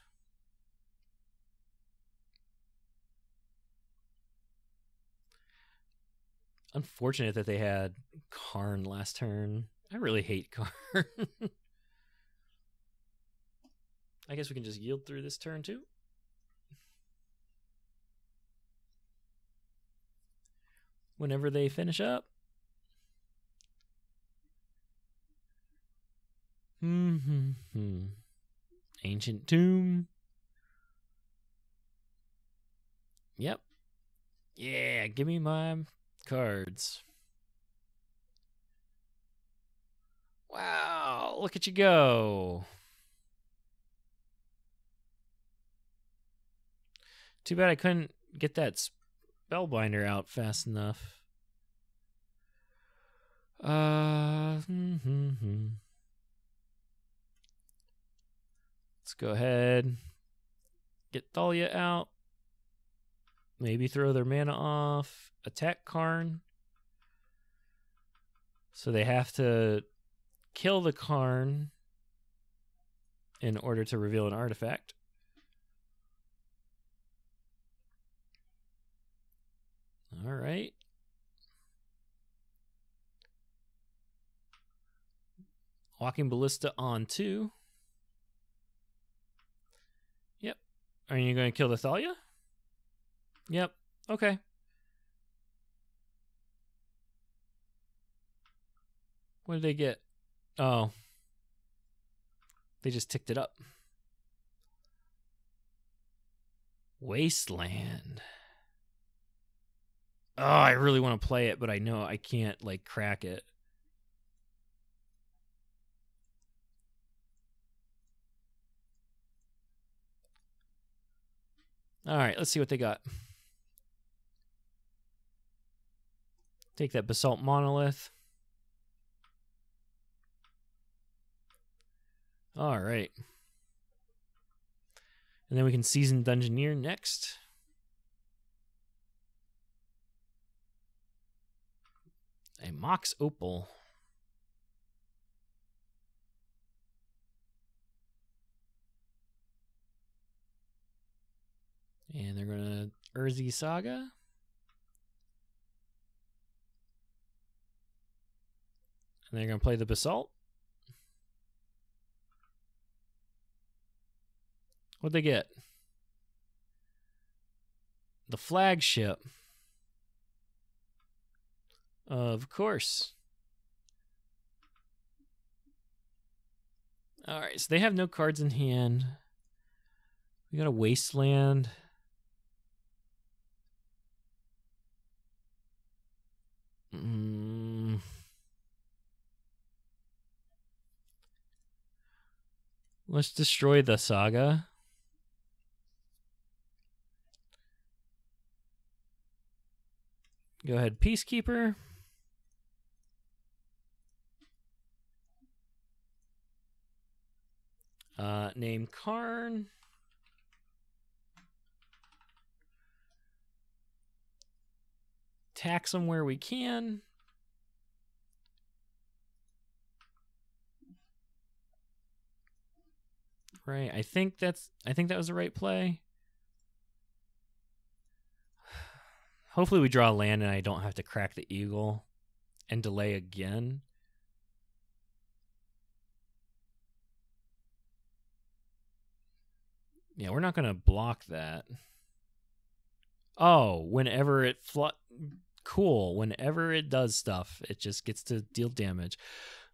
Unfortunate that they had Karn last turn. I really hate Karn. I guess we can just yield through this turn too. Whenever they finish up. Ancient Tomb. Yep. Yeah, give me my cards. Wow, look at you go. Too bad I couldn't get that Spellbinder out fast enough. Let's go ahead. Get Thalia out. Maybe throw their mana off. Attack Karn. So they have to kill the Karn in order to reveal an artifact. All right. Walking Ballista on 2. Yep. Are you going to kill the Thalia? Yep. Okay. What did they get? Oh. They just ticked it up. Wasteland. Oh, I really want to play it, but I know I can't, like, crack it. All right, let's see what they got. Take that Basalt Monolith. All right. And then we can Seasoned Dungeoneer next. A Mox Opal. And they're going to Urzi Saga. And they're going to play the Basalt. What'd they get? The Flagship. Of course. Alright, so they have no cards in hand. We got a Wasteland. Let's destroy the Saga. Go ahead, Peacekeeper. Name Karn. Tax them where we can. Right, I think that was the right play. Hopefully we draw land and I don't have to crack the Eagle and delay again. Yeah, we're not going to block that. Oh, whenever it cool. Whenever it does stuff, it just gets to deal damage.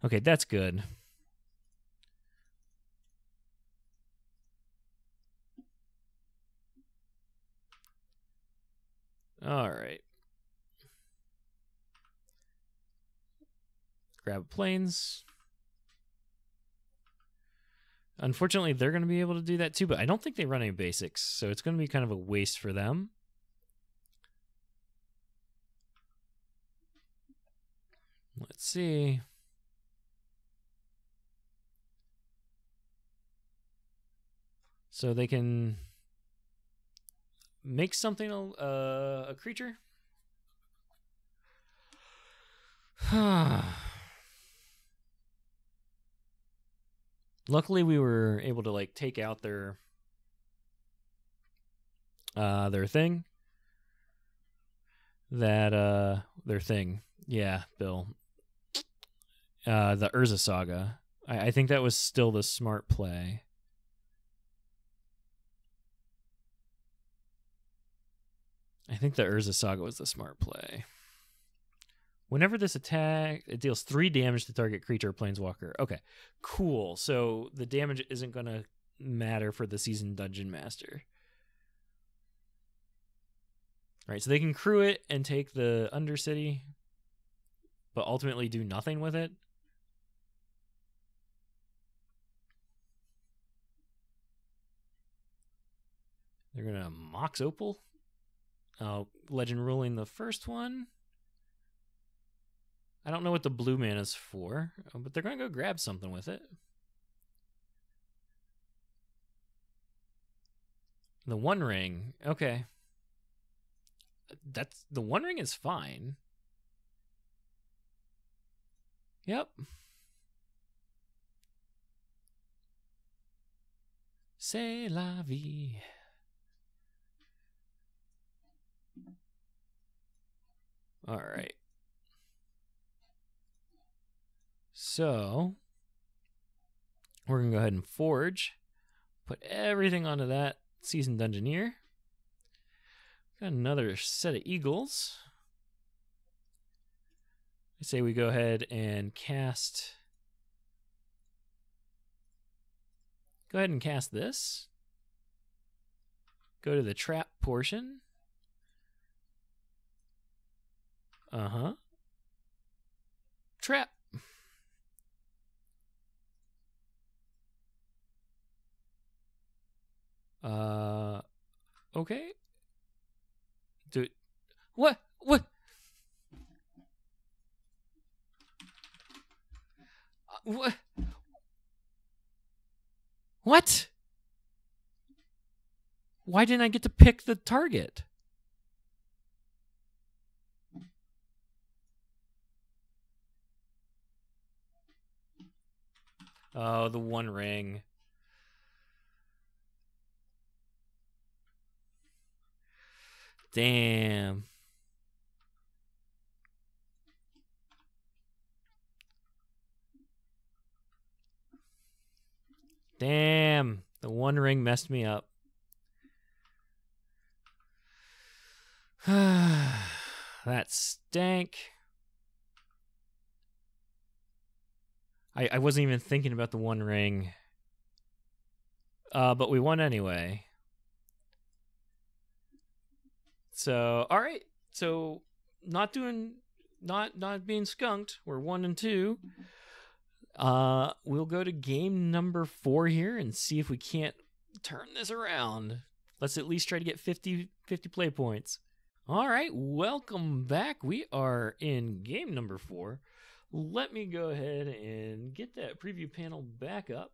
Okay, that's good. All right. Grab planes. Unfortunately, they're going to be able to do that too, but I don't think they run any basics, so it's going to be kind of a waste for them. Let's see. So they can make something a creature. Luckily, we were able to like take out their thing. Their thing. Yeah, Bill. The Urza Saga. I think that was still the smart play. I think the Urza Saga was the smart play. Whenever this attack, it deals 3 damage to target creature or planeswalker. Okay, cool. So the damage isn't going to matter for the Seasoned Dungeon Master. All right, so they can crew it and take the Undercity, but ultimately do nothing with it. They're going to Mox Opal. Legend Ruling the first one. I don't know what the blue mana's for, but they're going to go grab something with it. The One Ring. Okay. That's the One Ring is fine. Yep. C'est la vie. All right. So we're going to go ahead and forge. Put everything onto that Seasoned Dungeoneer. Got another set of eagles. I say we go ahead and cast. Go ahead and cast this. Go to the trap portion. Trap. Okay. Do it. What? What? What? What? Why didn't I get to pick the target? Oh, the One Ring. Damn. Damn. The One Ring messed me up. That stank. I wasn't even thinking about the One Ring. But we won anyway. So, all right. So, not being skunked. We're 1 and 2. We'll go to game number 4 here and see if we can't turn this around. Let's at least try to get 50 play points. All right, welcome back. We are in game number 4. Let me go ahead and get that preview panel back up.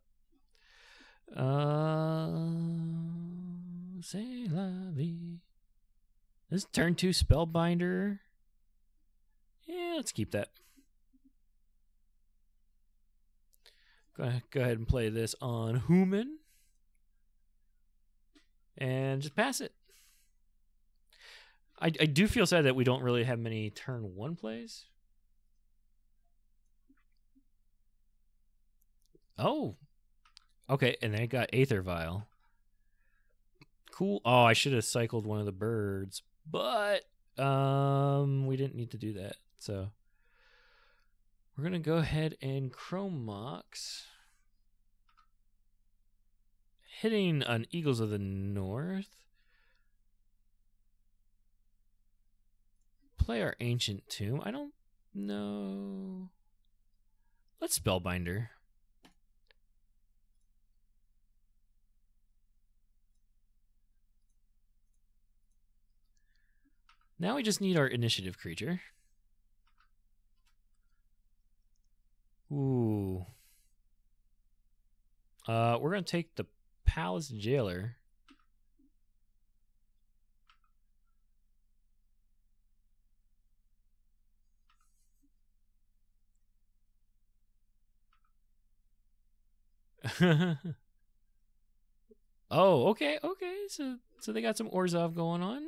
C'est la vie. This is turn 2 Spellbinder. Yeah, let's keep that. Go ahead and play this on Human. And just pass it. I do feel sad that we don't really have many turn 1 plays. Oh. Okay, and they got Aether Vial. Cool. Oh, I should have cycled one of the birds, but we didn't need to do that. So we're going to go ahead and Chrome Mox. Hitting on Eagles of the North. Play our Ancient Tomb. I don't know. Let's Spellbinder. Now we just need our initiative creature. Ooh. We're gonna take the Palace Jailer. Oh, okay. So they got some Orzhov going on.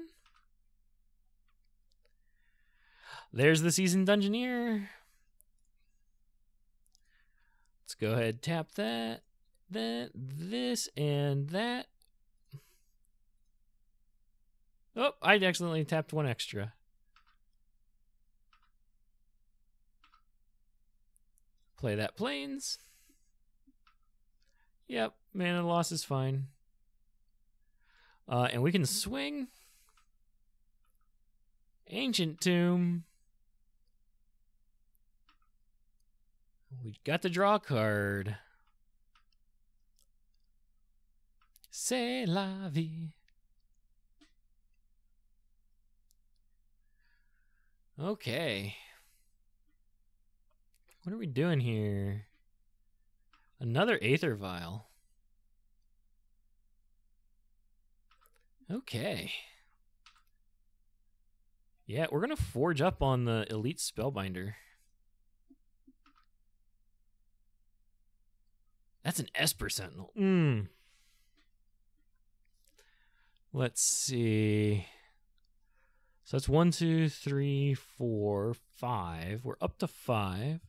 There's the Seasoned Dungeoneer. Let's go ahead, tap that, this, and that. Oh, I accidentally tapped one extra. Play that Plains. Yep, mana loss is fine. And we can swing. Ancient Tomb. We got to draw a card. C'est la vie. Okay. What are we doing here? Another Aether Vial. Okay. Yeah, we're going to forge up on the Elite Spellbinder. That's an Esper Sentinel. Let's see. So that's 1, 2, 3, 4, 5. We're up to 5.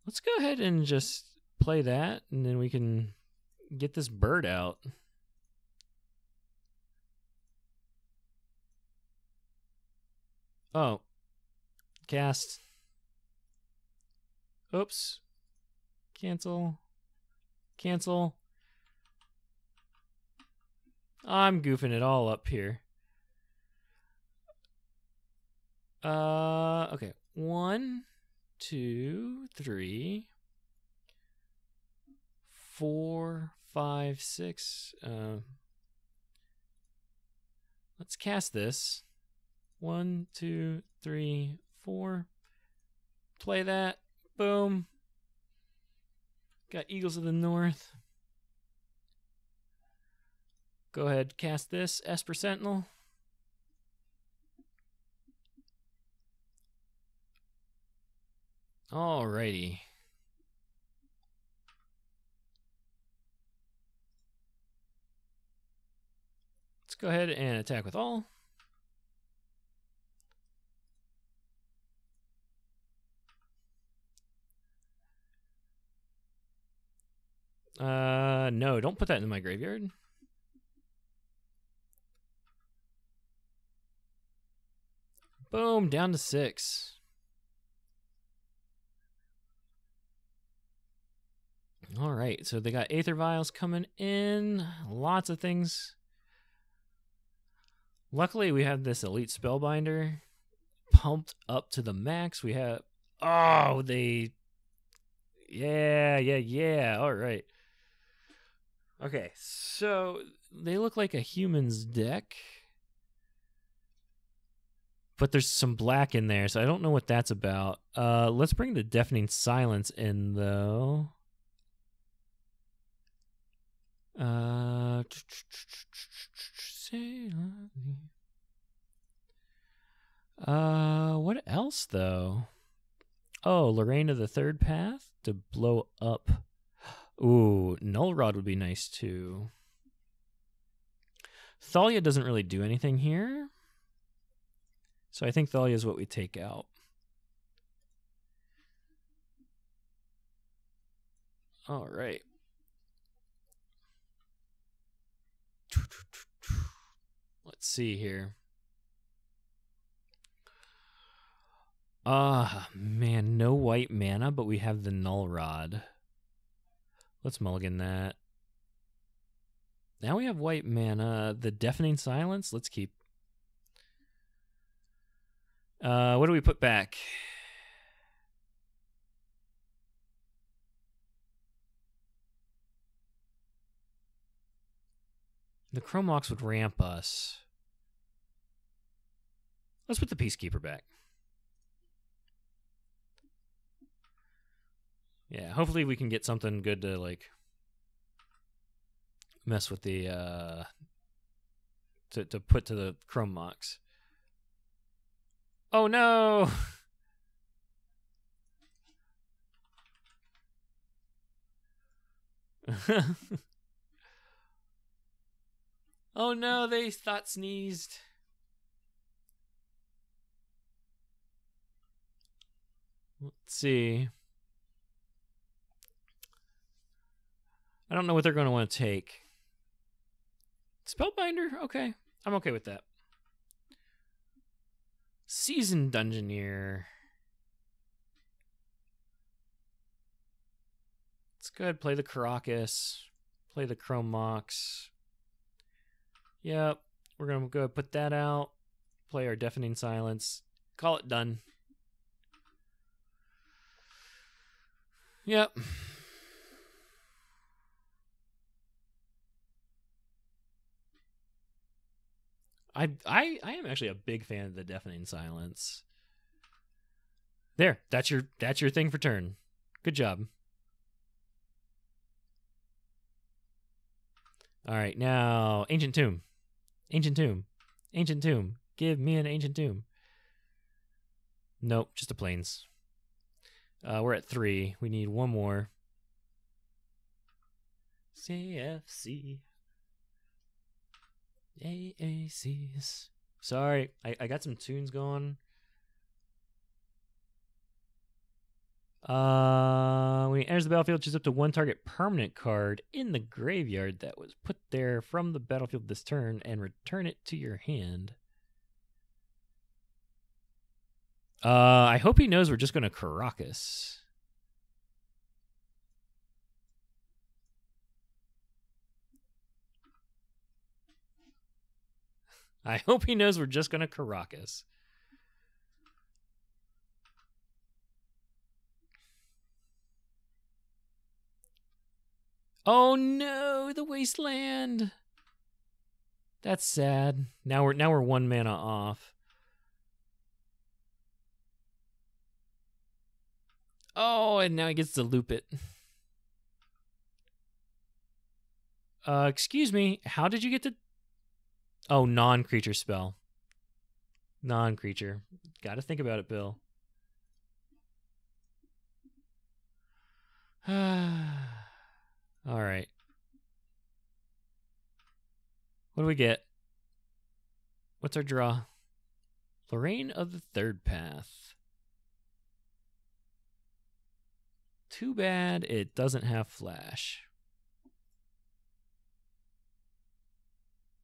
Let's go ahead and just play that, and then we can get this bird out. Oh. Cast. Oops. Cancel. Cancel. I'm goofing it all up here. Okay. 1, 2, 3, 4, 5, 6. Let's cast this. 1, 2, 3, 4. Play that. Boom. Got Eagles of the North. Go ahead, cast this. Esper Sentinel. Alrighty. Let's go ahead and attack with all. No, don't put that in my graveyard. Boom, down to 6. All right, so they got Aether Vials coming in. Lots of things. Luckily, we have this Elite Spellbinder pumped up to the max. We have... Oh, they... Yeah. All right. Okay, so they look like a human's deck. But there's some black in there, so I don't know what that's about. Let's bring the Deafening Silence in, though. What else, though? Oh, Lorraine of the Third Path to blow up. Ooh, Null Rod would be nice, too. Thalia doesn't really do anything here. So I think Thalia is what we take out. All right. Let's see here. Man, no white mana, but we have the Null Rod. Let's mulligan that. Now we have white mana. The Deafening Silence, let's keep. What do we put back? The Chrome Mox would ramp us. Let's put the Peacekeeper back. Yeah, hopefully we can get something good to, like, mess with the, to put to the Chrome Mox. Oh, no! Oh, no, they thought sneezed. Let's see. I don't know what they're going to want to take. Spellbinder? Okay. I'm okay with that. Seasoned Dungeoneer. It's good. Play the Caracas. Play the Chrome Mox. Yep. We're going to go put that out. Play our Deafening Silence. Call it done. Yep. I am actually a big fan of the Deafening Silence. There, that's your thing for turn. Good job. All right, now Ancient Tomb. Ancient Tomb. Ancient Tomb. Give me an Ancient Tomb. Nope, just the plains. We're at 3. We need one more. CFC. AACs. Sorry, I got some tunes going. When he enters the battlefield, choose up to one target permanent card in the graveyard that was put there from the battlefield this turn and return it to your hand. I hope he knows we're just going to Caracas. I hope he knows we're just going to Caracas. Oh no, the Wasteland. That's sad. Now we're 1 mana off. Oh, and now he gets to loop it. Excuse me. How did you get to... Oh, non-creature spell. Non-creature. Got to think about it, Bill. All right. What do we get? What's our draw? Lorraine of the Third Path. Too bad it doesn't have flash.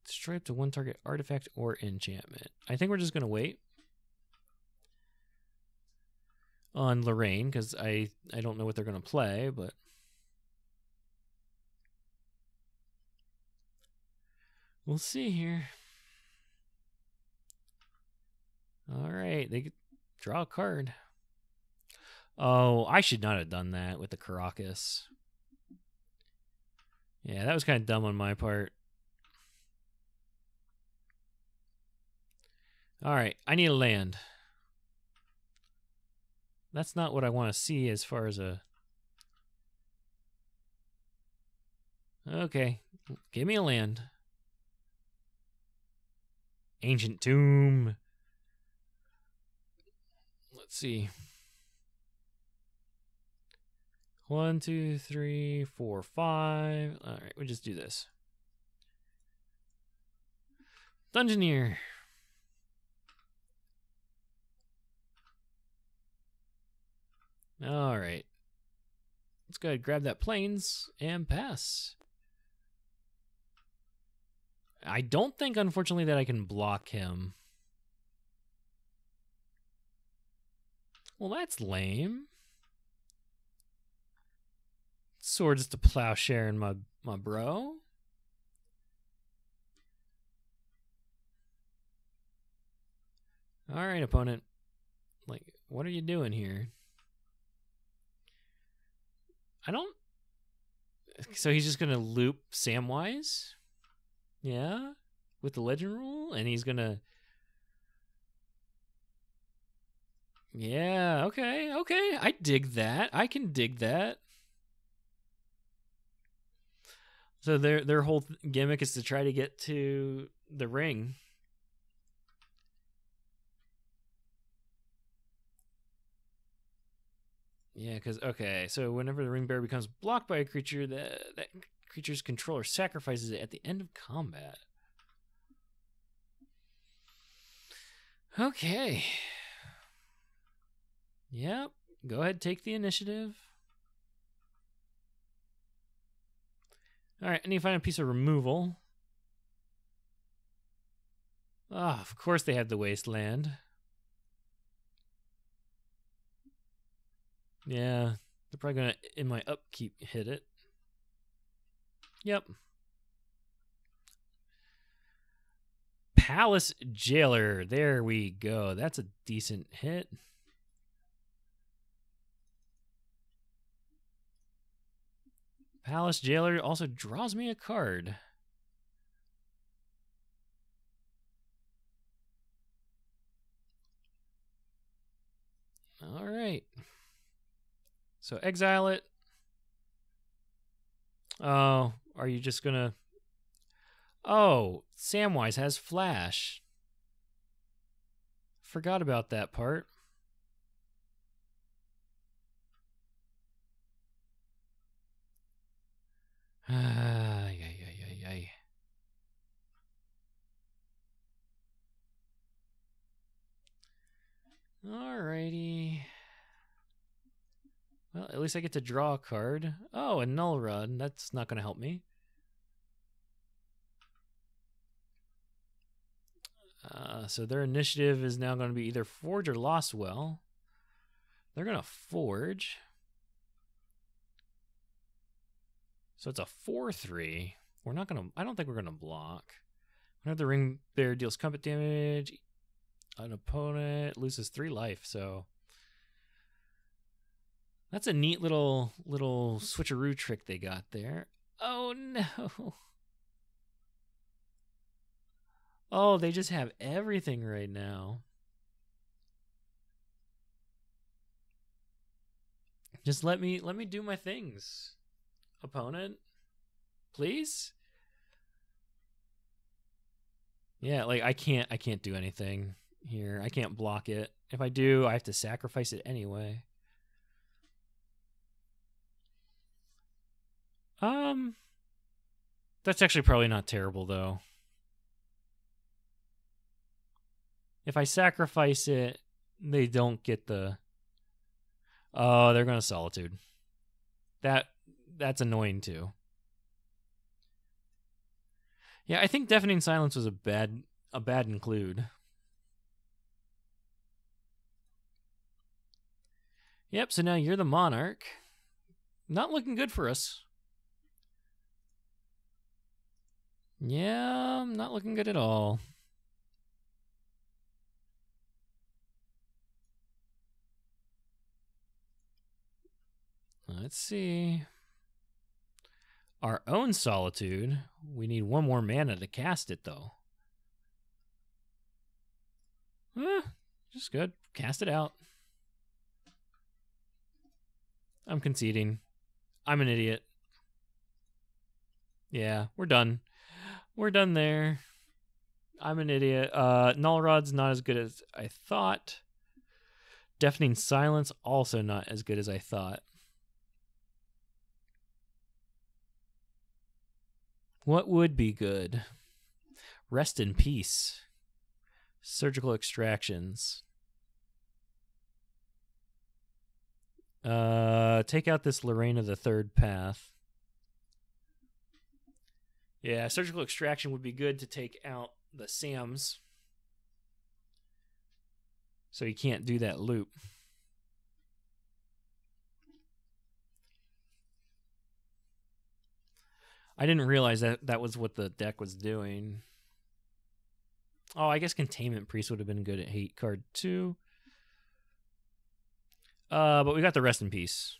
Destroy up to one target artifact or enchantment. I think we're just going to wait on Lorraine because I don't know what they're going to play, but we'll see here. All right, they could draw a card. Oh, I should not have done that with the Caracas. Yeah, that was kind of dumb on my part. All right, I need a land. That's not what I want to see as far as a... Okay, give me a land. Ancient Tomb. Let's see. 1, 2, 3, 4, 5. All right, we'll just do this. Dungeoneer. All right. Let's go ahead and grab that plains and pass. I don't think, unfortunately, that I can block him. Well, that's lame. Swords to Plowshare and my bro. All right, opponent. Like, what are you doing here? I don't... So he's just going to loop Samwise? Yeah? With the legend rule? And he's going to... Yeah, okay, okay. I dig that. I can dig that. So their whole gimmick is to try to get to the ring. Yeah, because okay, so whenever the ring bearer becomes blocked by a creature, that creature's controller sacrifices it at the end of combat. Okay. Yep. Go ahead, take the initiative. All right, I need to find a piece of removal. Ah, of course they have the wasteland. Yeah, they're probably gonna, in my upkeep, hit it. Yep. Palace Jailer. There we go. That's a decent hit. Palace Jailer also draws me a card. All right. So exile it. Oh, are you just gonna... Oh, Samwise has Flash. Forgot about that part. Ay, ay, ay, ay, ay. Alrighty. Well, at least I get to draw a card. Oh, a Null Rod. That's not going to help me. So their initiative is now going to be either Forge or Lost Well. They're going to Forge. So it's a 4/3. We're not going to... I don't think we're going to block. Whenever the ring bearer deals combat damage, an opponent loses 3 life, so... That's a neat little switcheroo trick they got there. Oh, no. Oh, they just have everything right now. Just let me do my things, opponent. Please? Yeah, like I can't do anything here. I can't block it. If I do, I have to sacrifice it anyway. That's actually probably not terrible though. If I sacrifice it, they don't get the... Oh, they're going to Solitude. That's annoying too. Yeah, I think Deafening Silence was a bad include. Yep, so now you're the Monarch. Not looking good for us. Yeah, not looking good at all. Let's see. Our own Solitude. We need 1 more mana to cast it, though. Just good. Cast it out. I'm conceding. I'm an idiot. Yeah, we're done. We're done there. I'm an idiot. Null Rod's not as good as I thought. Deafening Silence, also not as good as I thought. What would be good? Rest in Peace. Surgical Extractions. Take out this Lorena the Third Path. Yeah, Surgical Extraction would be good to take out the Sams. So he can't do that loop. I didn't realize that was what the deck was doing. Oh, I guess Containment Priest would have been good at hate card 2. But we got the Rest in Peace.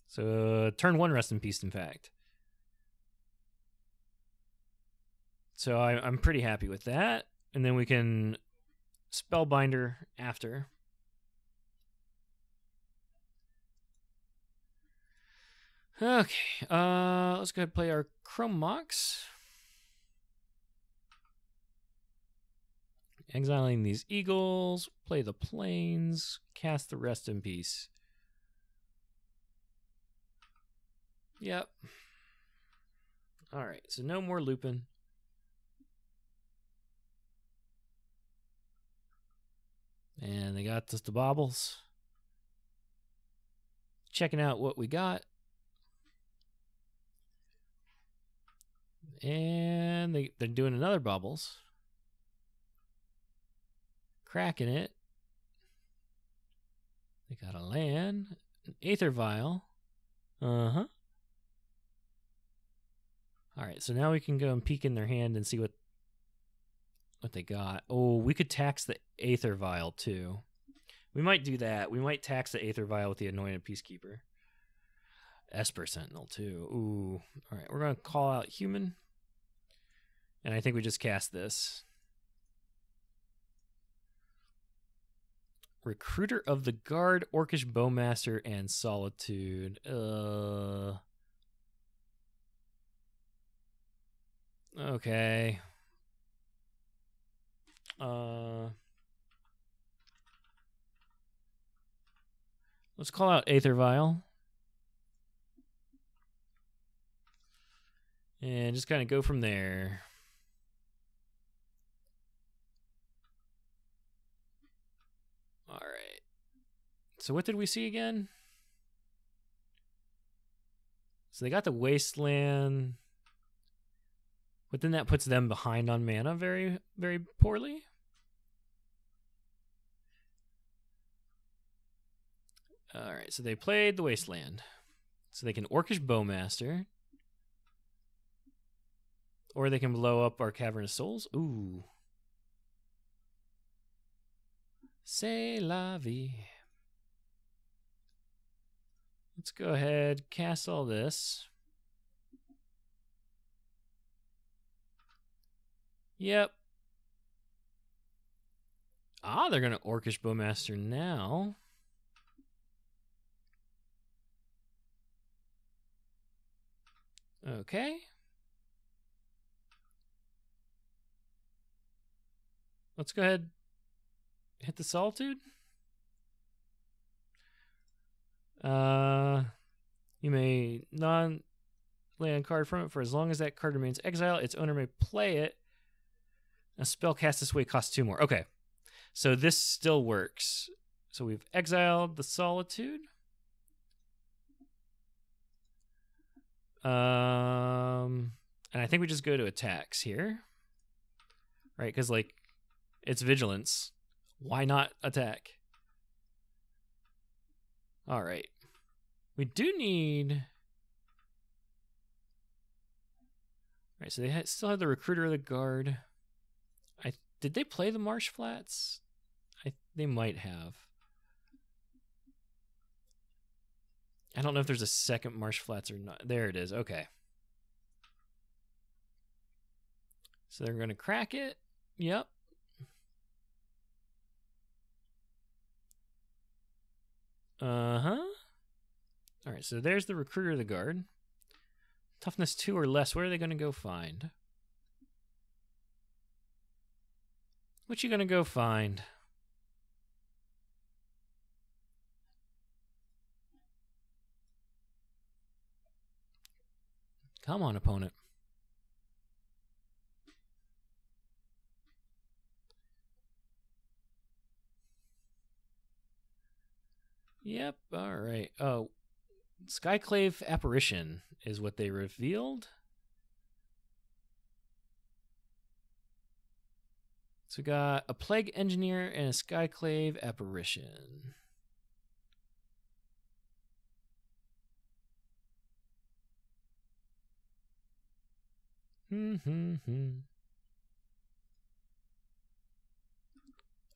So turn 1 Rest in Peace, in fact. So I'm pretty happy with that. And then we can Spellbinder after. Okay, let's go ahead and play our Chrome Mox. Exiling these eagles, play the plains, cast the Rest in Peace. Yep. Alright, so no more Lupin. And they got just the baubles. Checking out what we got. And they're doing another baubles. Cracking it. They got a land. An Aether Vial. Uh-huh. Alright, so now we can go and peek in their hand and see what they got. Oh, we could tax the Aether Vial too. We might do that. We might tax the Aether Vial with the Anointed Peacekeeper. Esper Sentinel too. Ooh. Alright, we're going to call out Human. And I think we just cast this. Recruiter of the Guard, Orcish Bowmaster, and Solitude. Okay. Let's call out Aether Vial. And just kind of go from there. All right. So what did we see again? So they got the Wasteland. But then that puts them behind on mana very, very poorly. All right, so they played the Wasteland. So they can Orcish Bowmaster. Or they can blow up our Cavernous Souls. Ooh. C'est la vie. Let's go ahead, cast all this. Yep. Ah, they're going to Orcish Bowmaster now. Okay. Let's go ahead, hit the Solitude. You may non-land card from it for as long as that card remains exiled. Its owner may play it. A spell cast this way costs 2 more. Okay, so this still works. So we've exiled the Solitude. And I think we just go to attacks here, right? Because like it's vigilance. Why not attack? All right. We do need. All right, so they still have the Recruiter of the Guard. Did they play the Marsh Flats? They might have. I don't know if there's a second Marsh Flats or not. There it is. Okay. So they're going to crack it. Yep. Uh-huh. All right, so there's the Recruiter of the Guard. Toughness 2 or less. What are they going to go find? What you going to go find? Come on, opponent. Yep, all right. Oh, Skyclave Apparition is what they revealed. So we got a Plague Engineer and a Skyclave Apparition.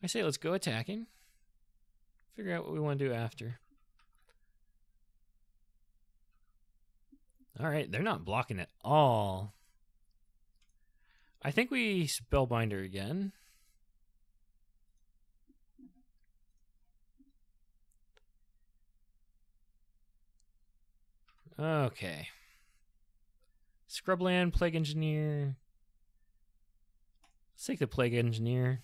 I say let's go attacking. Figure out what we want to do after. All right, they're not blocking at all. I think we Spellbinder again. Okay. Scrubland, Plague Engineer. Let's take the Plague Engineer.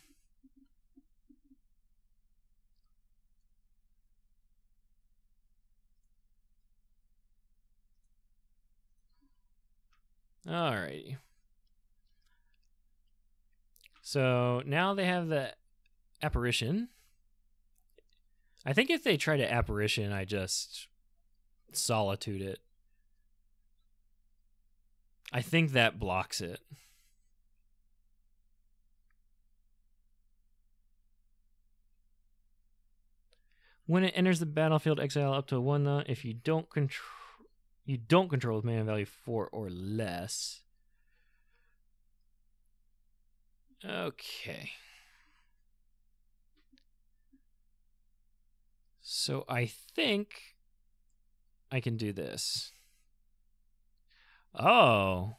Alrighty. So now they have the Apparition. I think if they try to Apparition, I just Solitude it. I think that blocks it. When it enters the battlefield, exile up to 1. If you don't control with mana value 4 or less. Okay. So I think I can do this. Oh.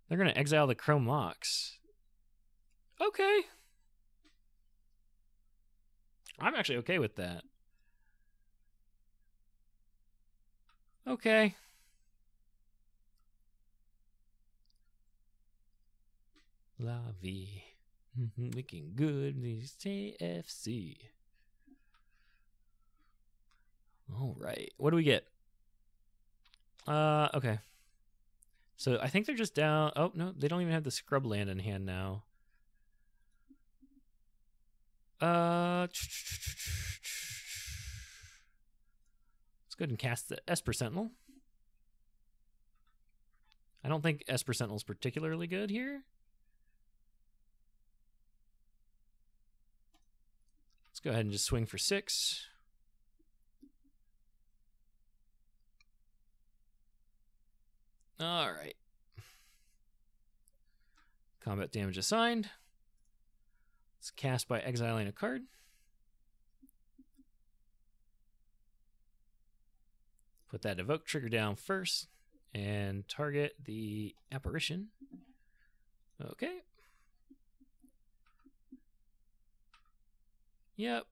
They're going to exile the Chrome Mox. Okay. I'm actually okay with that. Okay. La vie. Looking good. These TFC. All right. What do we get? Okay. So I think they're just down. Oh, no. They don't even have the Scrubland in hand now. Let's go ahead and cast the Esper Sentinel. I don't think Esper Sentinel is particularly good here. Let's go ahead and just swing for 6. All right. Combat damage assigned. Let's cast by exiling a card. Put that evoke trigger down first and target the Apparition. Okay. Yep.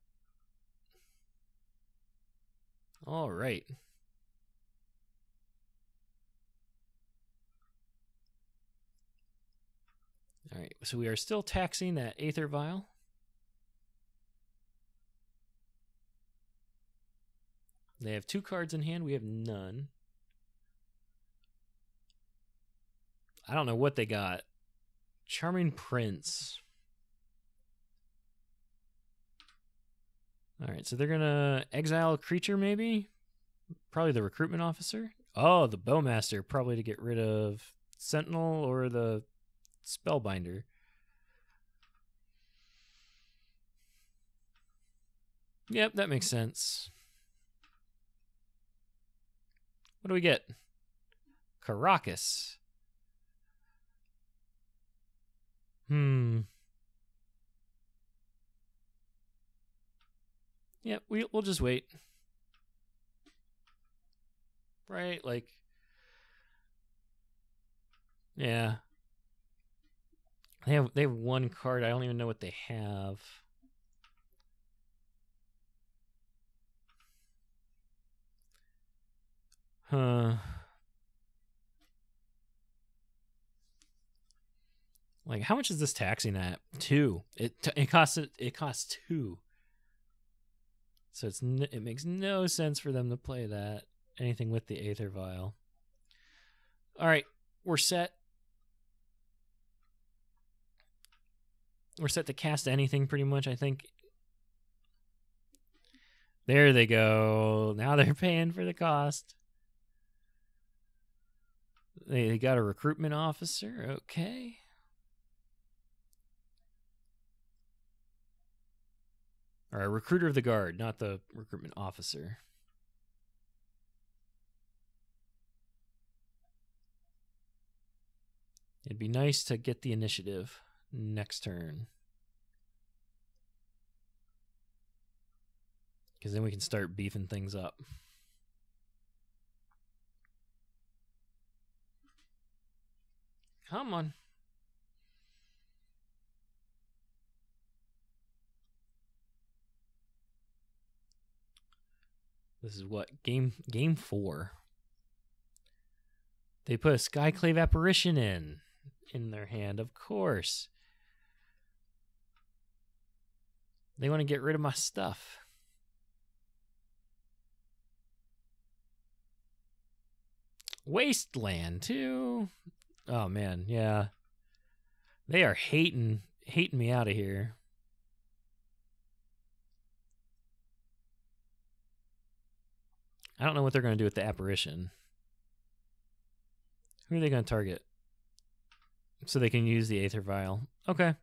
All right. All right, so we are still taxing that Aether Vial. They have 2 cards in hand. We have none. I don't know what they got. Charming Prince. All right, so they're going to exile a creature maybe? Probably the Recruitment Officer. Oh, the Bowmaster, probably to get rid of Sentinel or the Spellbinder. Yep, that makes sense. What do we get? Karakas. Yep, we'll just wait. Right, like... Yeah. They have 1 card. I don't even know what they have. Like, how much is this taxing at? 2. It costs 2. So it makes no sense for them to play that. Anything with the Aether Vial. All right, we're set. We're set to cast anything pretty much, I think. There they go. Now they're paying for the cost. They got a Recruitment Officer. Okay. Or a Recruiter of the Guard, not the Recruitment Officer. It'd be nice to get the initiative next turn. Because then we can start beefing things up. Come on. This is what? Game 4. They put a Skyclave Apparition in their hand, of course. They want to get rid of my stuff. Wasteland, too. Oh, man, yeah. They are hating me out of here. I don't know what they're going to do with the Apparition. Who are they going to target? So they can use the Aether Vial. Okay.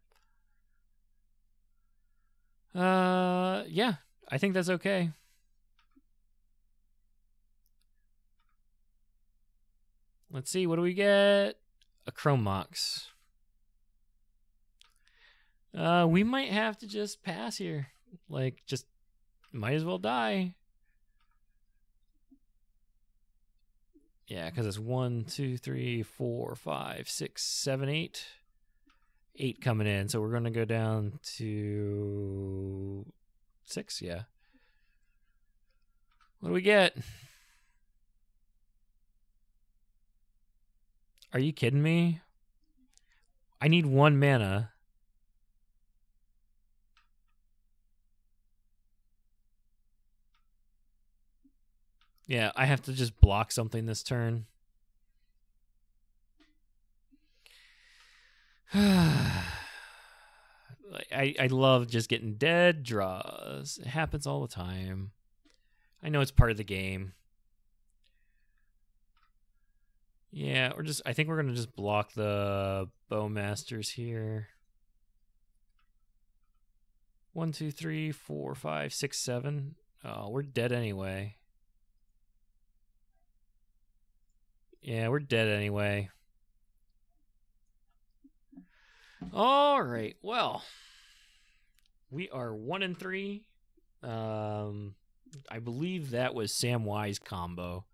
Yeah, I think that's okay. Let's see, what do we get? A Chrome Mox. We might have to just pass here. Like, just might as well die. Yeah, because it's 1, 2, 3, 4, 5, 6, 7, 8. 8 coming in, so we're going to go down to 6, yeah. What do we get? Are you kidding me? I need 1 mana. Yeah, I have to just block something this turn. I love just getting dead draws. It happens all the time. I know it's part of the game. Yeah, I think we're gonna just block the Bowmasters here. 1, 2, 3, 4, 5, 6, 7. Oh, we're dead anyway. Yeah, we're dead anyway. All right. Well, we are 1-3. I believe that was Samwise combo.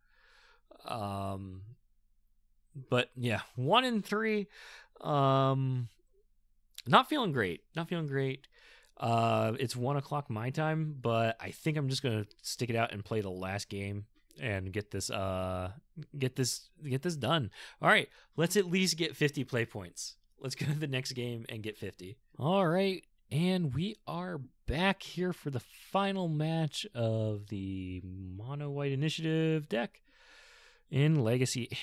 But yeah, 1-3. Not feeling great. Not feeling great. It's 1 o'clock my time, but I think I'm just gonna stick it out and play the last game and get this done. All right, let's at least get 50 play points. Let's go to the next game and get 50. All right, and we are back here for the final match of the Mono White Initiative deck in Legacy.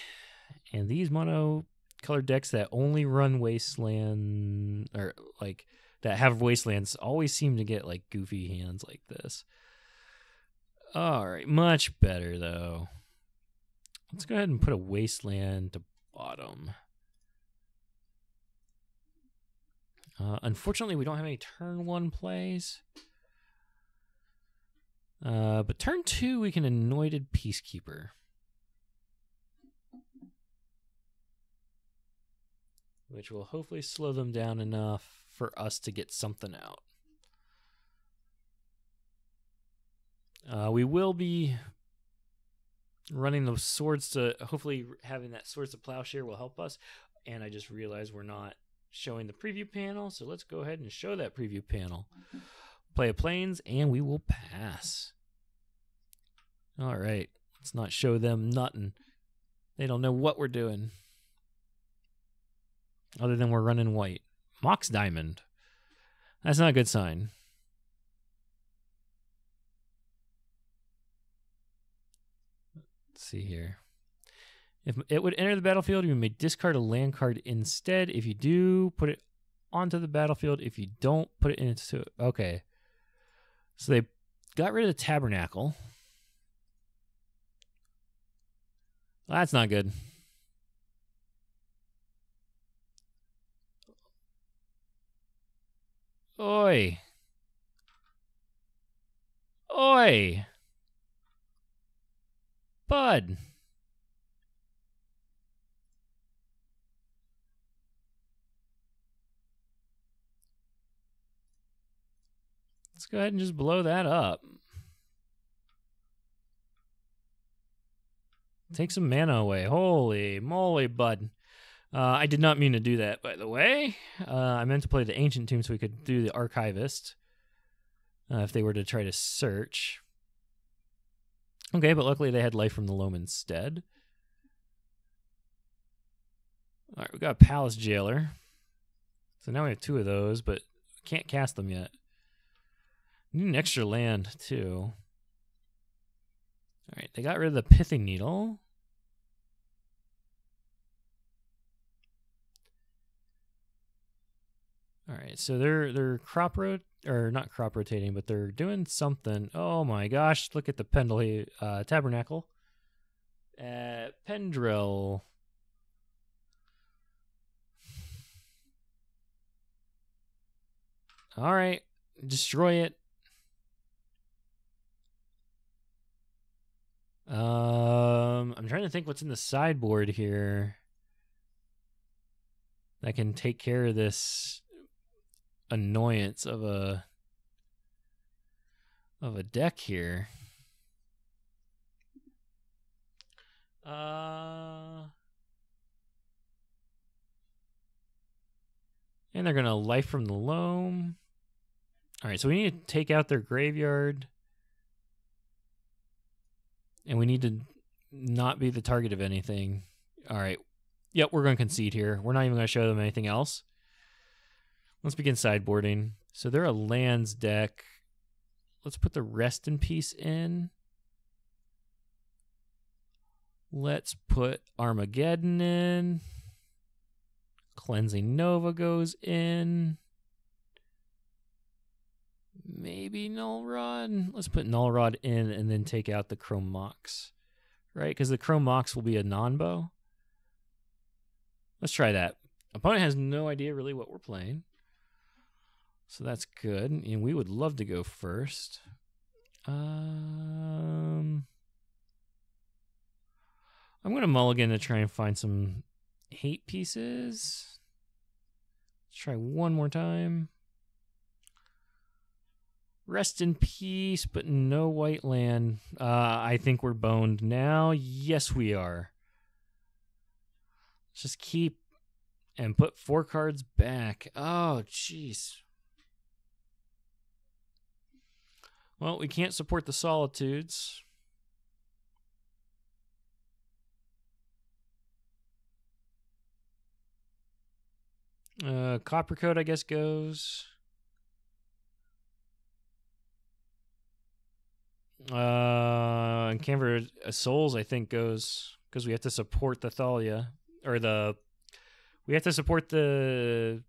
And these mono colored decks that only run Wasteland, or like that have Wastelands, always seem to get like goofy hands like this. All right, much better though. Let's go ahead and put a Wasteland to bottom. Unfortunately, we don't have any turn 1 plays. But turn 2, we can Anointed Peacekeeper. Which will hopefully slow them down enough for us to get something out. We will be running those swords to, hopefully having that Swords to Plowshare will help us. And I just realized we're not showing the preview panel, so let's go ahead and show that preview panel. Play a Plains, and we will pass. All right, let's not show them nothing. They don't know what we're doing. Other than we're running white. Mox Diamond. That's not a good sign. Let's see here. If it would enter the battlefield, you may discard a land card instead. If you do, put it onto the battlefield. If you don't, put it into... Okay. So they got rid of the Tabernacle. Well, that's not good. Oi. Oi. Bud. Let's go ahead and just blow that up. Take some mana away. Holy moly, bud. I did not mean to do that, by the way. I meant to play the Ancient Tomb so we could do the Archivist. If they were to try to search. Okay, but luckily they had Life from the Loam instead. All right, we got a Palace Jailer. So now we have 2 of those, but can't cast them yet. Need an extra land, too. All right, they got rid of the Pithing Needle. All right, so they're not crop rotating, but they're doing something. Oh my gosh, look at the Pendle Tabernacle. Pendrill. All right, destroy it. I'm trying to think what's in the sideboard here that can take care of this annoyance of a deck here. And they're gonna Life from the Loam. All right, so we need to take out their graveyard. And we need to not be the target of anything. All right. Yep, we're going to concede here. We're not even going to show them anything else. Let's begin sideboarding. So they're a lands deck. Let's put the Rest in Peace in. Let's put Armageddon in. Cleansing Nova goes in. Maybe Null Rod. Let's put Null Rod in and then take out the Chrome Mox. Right? Because the Chrome Mox will be a non-bow. Let's try that. Opponent has no idea really what we're playing. So that's good. And we would love to go first. I'm going to mulligan to try and find some hate pieces. Let's try one more time. Rest in Peace, but no white land. I think we're boned now. Yes, we are. Just keep and put 4 cards back. Oh, jeez. Well, we can't support the Solitudes. Coppercoat, I guess, goes. And Canver Souls, I think, goes because we have to support the Thalia we have to support the.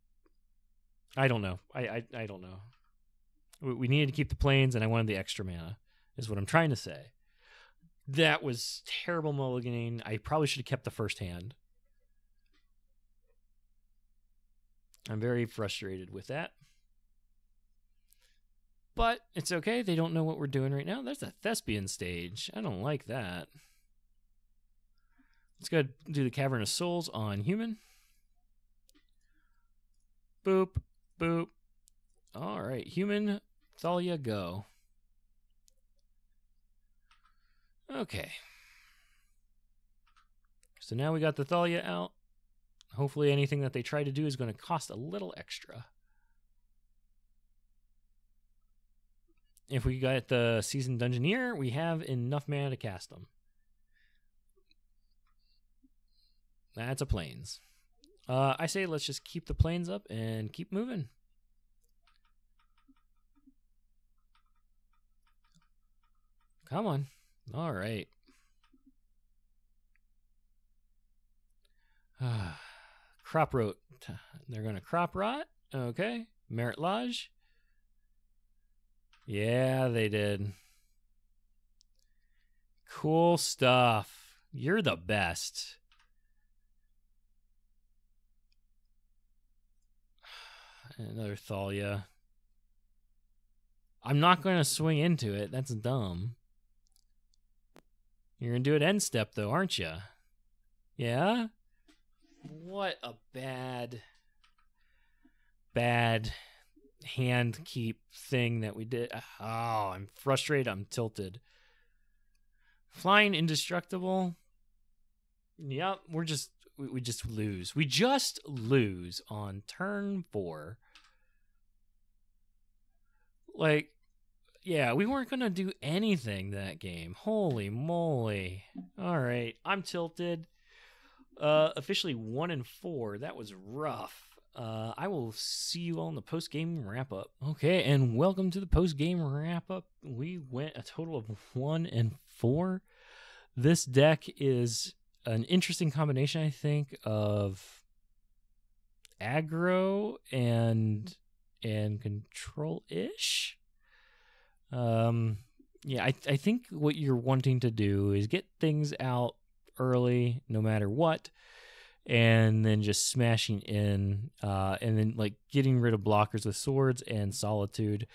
I don't know. I don't know. We needed to keep the planes, and I wanted the extra mana. Is what I'm trying to say. That was terrible mulliganing. I probably should have kept the first hand. I'm very frustrated with that. But it's okay. They don't know what we're doing right now. There's a Thespian stage. I don't like that. Let's go do the Cavern of Souls on human. Boop, boop. All right, human, Thalia, go. Okay. So now we got the Thalia out. Hopefully anything that they try to do is going to cost a little extra. If we got the Seasoned Dungeoneer, we have enough mana to cast them. That's a plains. I say let's just keep the plains up and keep moving. Come on. All right. Crop rot. They're going to crop rot. Okay. Merit Lodge. Yeah, they did. Cool stuff. You're the best. Another Thalia. I'm not going to swing into it. That's dumb. You're going to do it end step, though, aren't you? Yeah? What a bad hand keep thing that we did. Oh, I'm frustrated. I'm tilted. Flying Indestructible. Yep, we just lose. We just lose on turn 4. Like, yeah, we weren't gonna do anything that game. Holy moly! All right, I'm tilted. Officially 1-4. That was rough. I will see you all in the post game wrap up. Okay, and welcome to the post game wrap up. We went a total of 1-4. This deck is an interesting combination, I think, of aggro and control-ish. Yeah, I think what you're wanting to do is get things out early, no matter what, and then just smashing in, and then like getting rid of blockers with swords and solitude.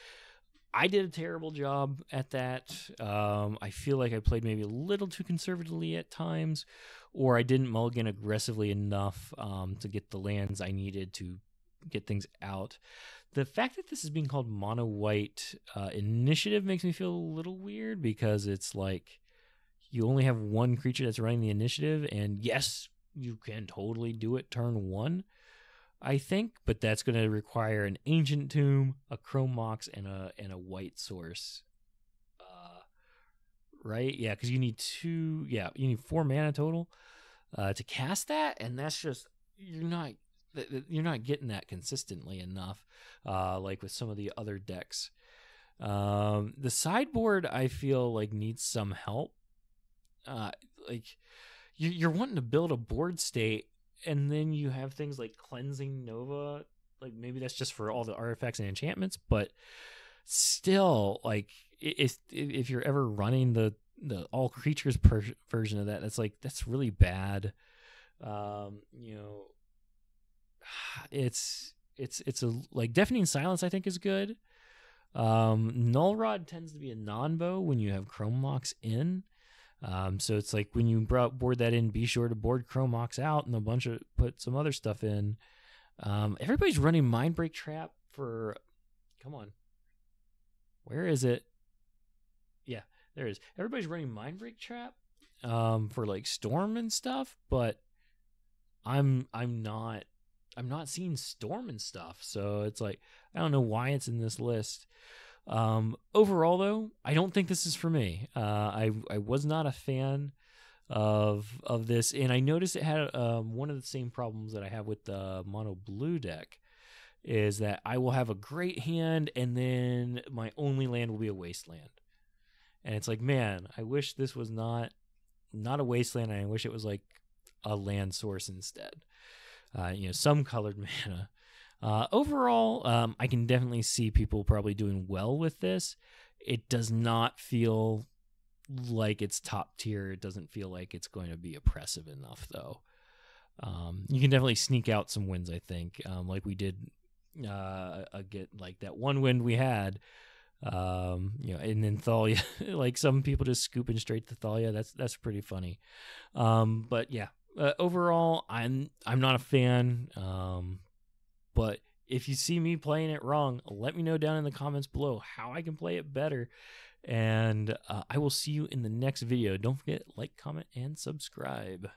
I did a terrible job at that. I feel like I played maybe a little too conservatively at times, or I didn't mulligan aggressively enough to get the lands I needed to get things out. The fact that this is being called mono white initiative makes me feel a little weird, because it's like you only have one creature that's running the initiative, and yes, you can totally do it turn 1, I think, but that's going to require an Ancient Tomb, a Chrome Mox, and a white source. Right? Yeah, because you need 4 mana total to cast that, and that's just you're not getting that consistently enough, like with some of the other decks. The sideboard, I feel like, needs some help. Like you're wanting to build a board state, and then you have things like Cleansing Nova. Like maybe that's just for all the artifacts and enchantments, but still, like if you're ever running the all creatures version of that, that's really bad. It's a like Deafening Silence, I think, is good. Null Rod tends to be a non-bow when you have Chrome Mox in. So it's like when you board that in, be sure to board Chrome Mox out and put some other stuff in. Everybody's running Mindbreak Trap for, come on, where is it? Yeah, there it is. Everybody's running Mindbreak Trap for like Storm and stuff, but I'm not seeing Storm and stuff. So it's like, I don't know why it's in this list. Overall, though, I don't think this is for me. I was not a fan of this, and I noticed it had one of the same problems that I have with the mono blue deck, is that I will have a great hand, and then my only land will be a wasteland. And it's like, man, I wish this was not a wasteland. I wish it was like a land source instead. Some colored mana. Overall, I can definitely see people probably doing well with this. It does not feel like it's top tier. It doesn't feel like it's going to be oppressive enough, though. You can definitely sneak out some wins, I think, like we did get like that one win we had. And then Thalia, like some people just scooping straight to Thalia. That's pretty funny. But yeah, overall, I'm not a fan. But if you see me playing it wrong, let me know down in the comments below how I can play it better. And I will see you in the next video. Don't forget, like, comment, and subscribe.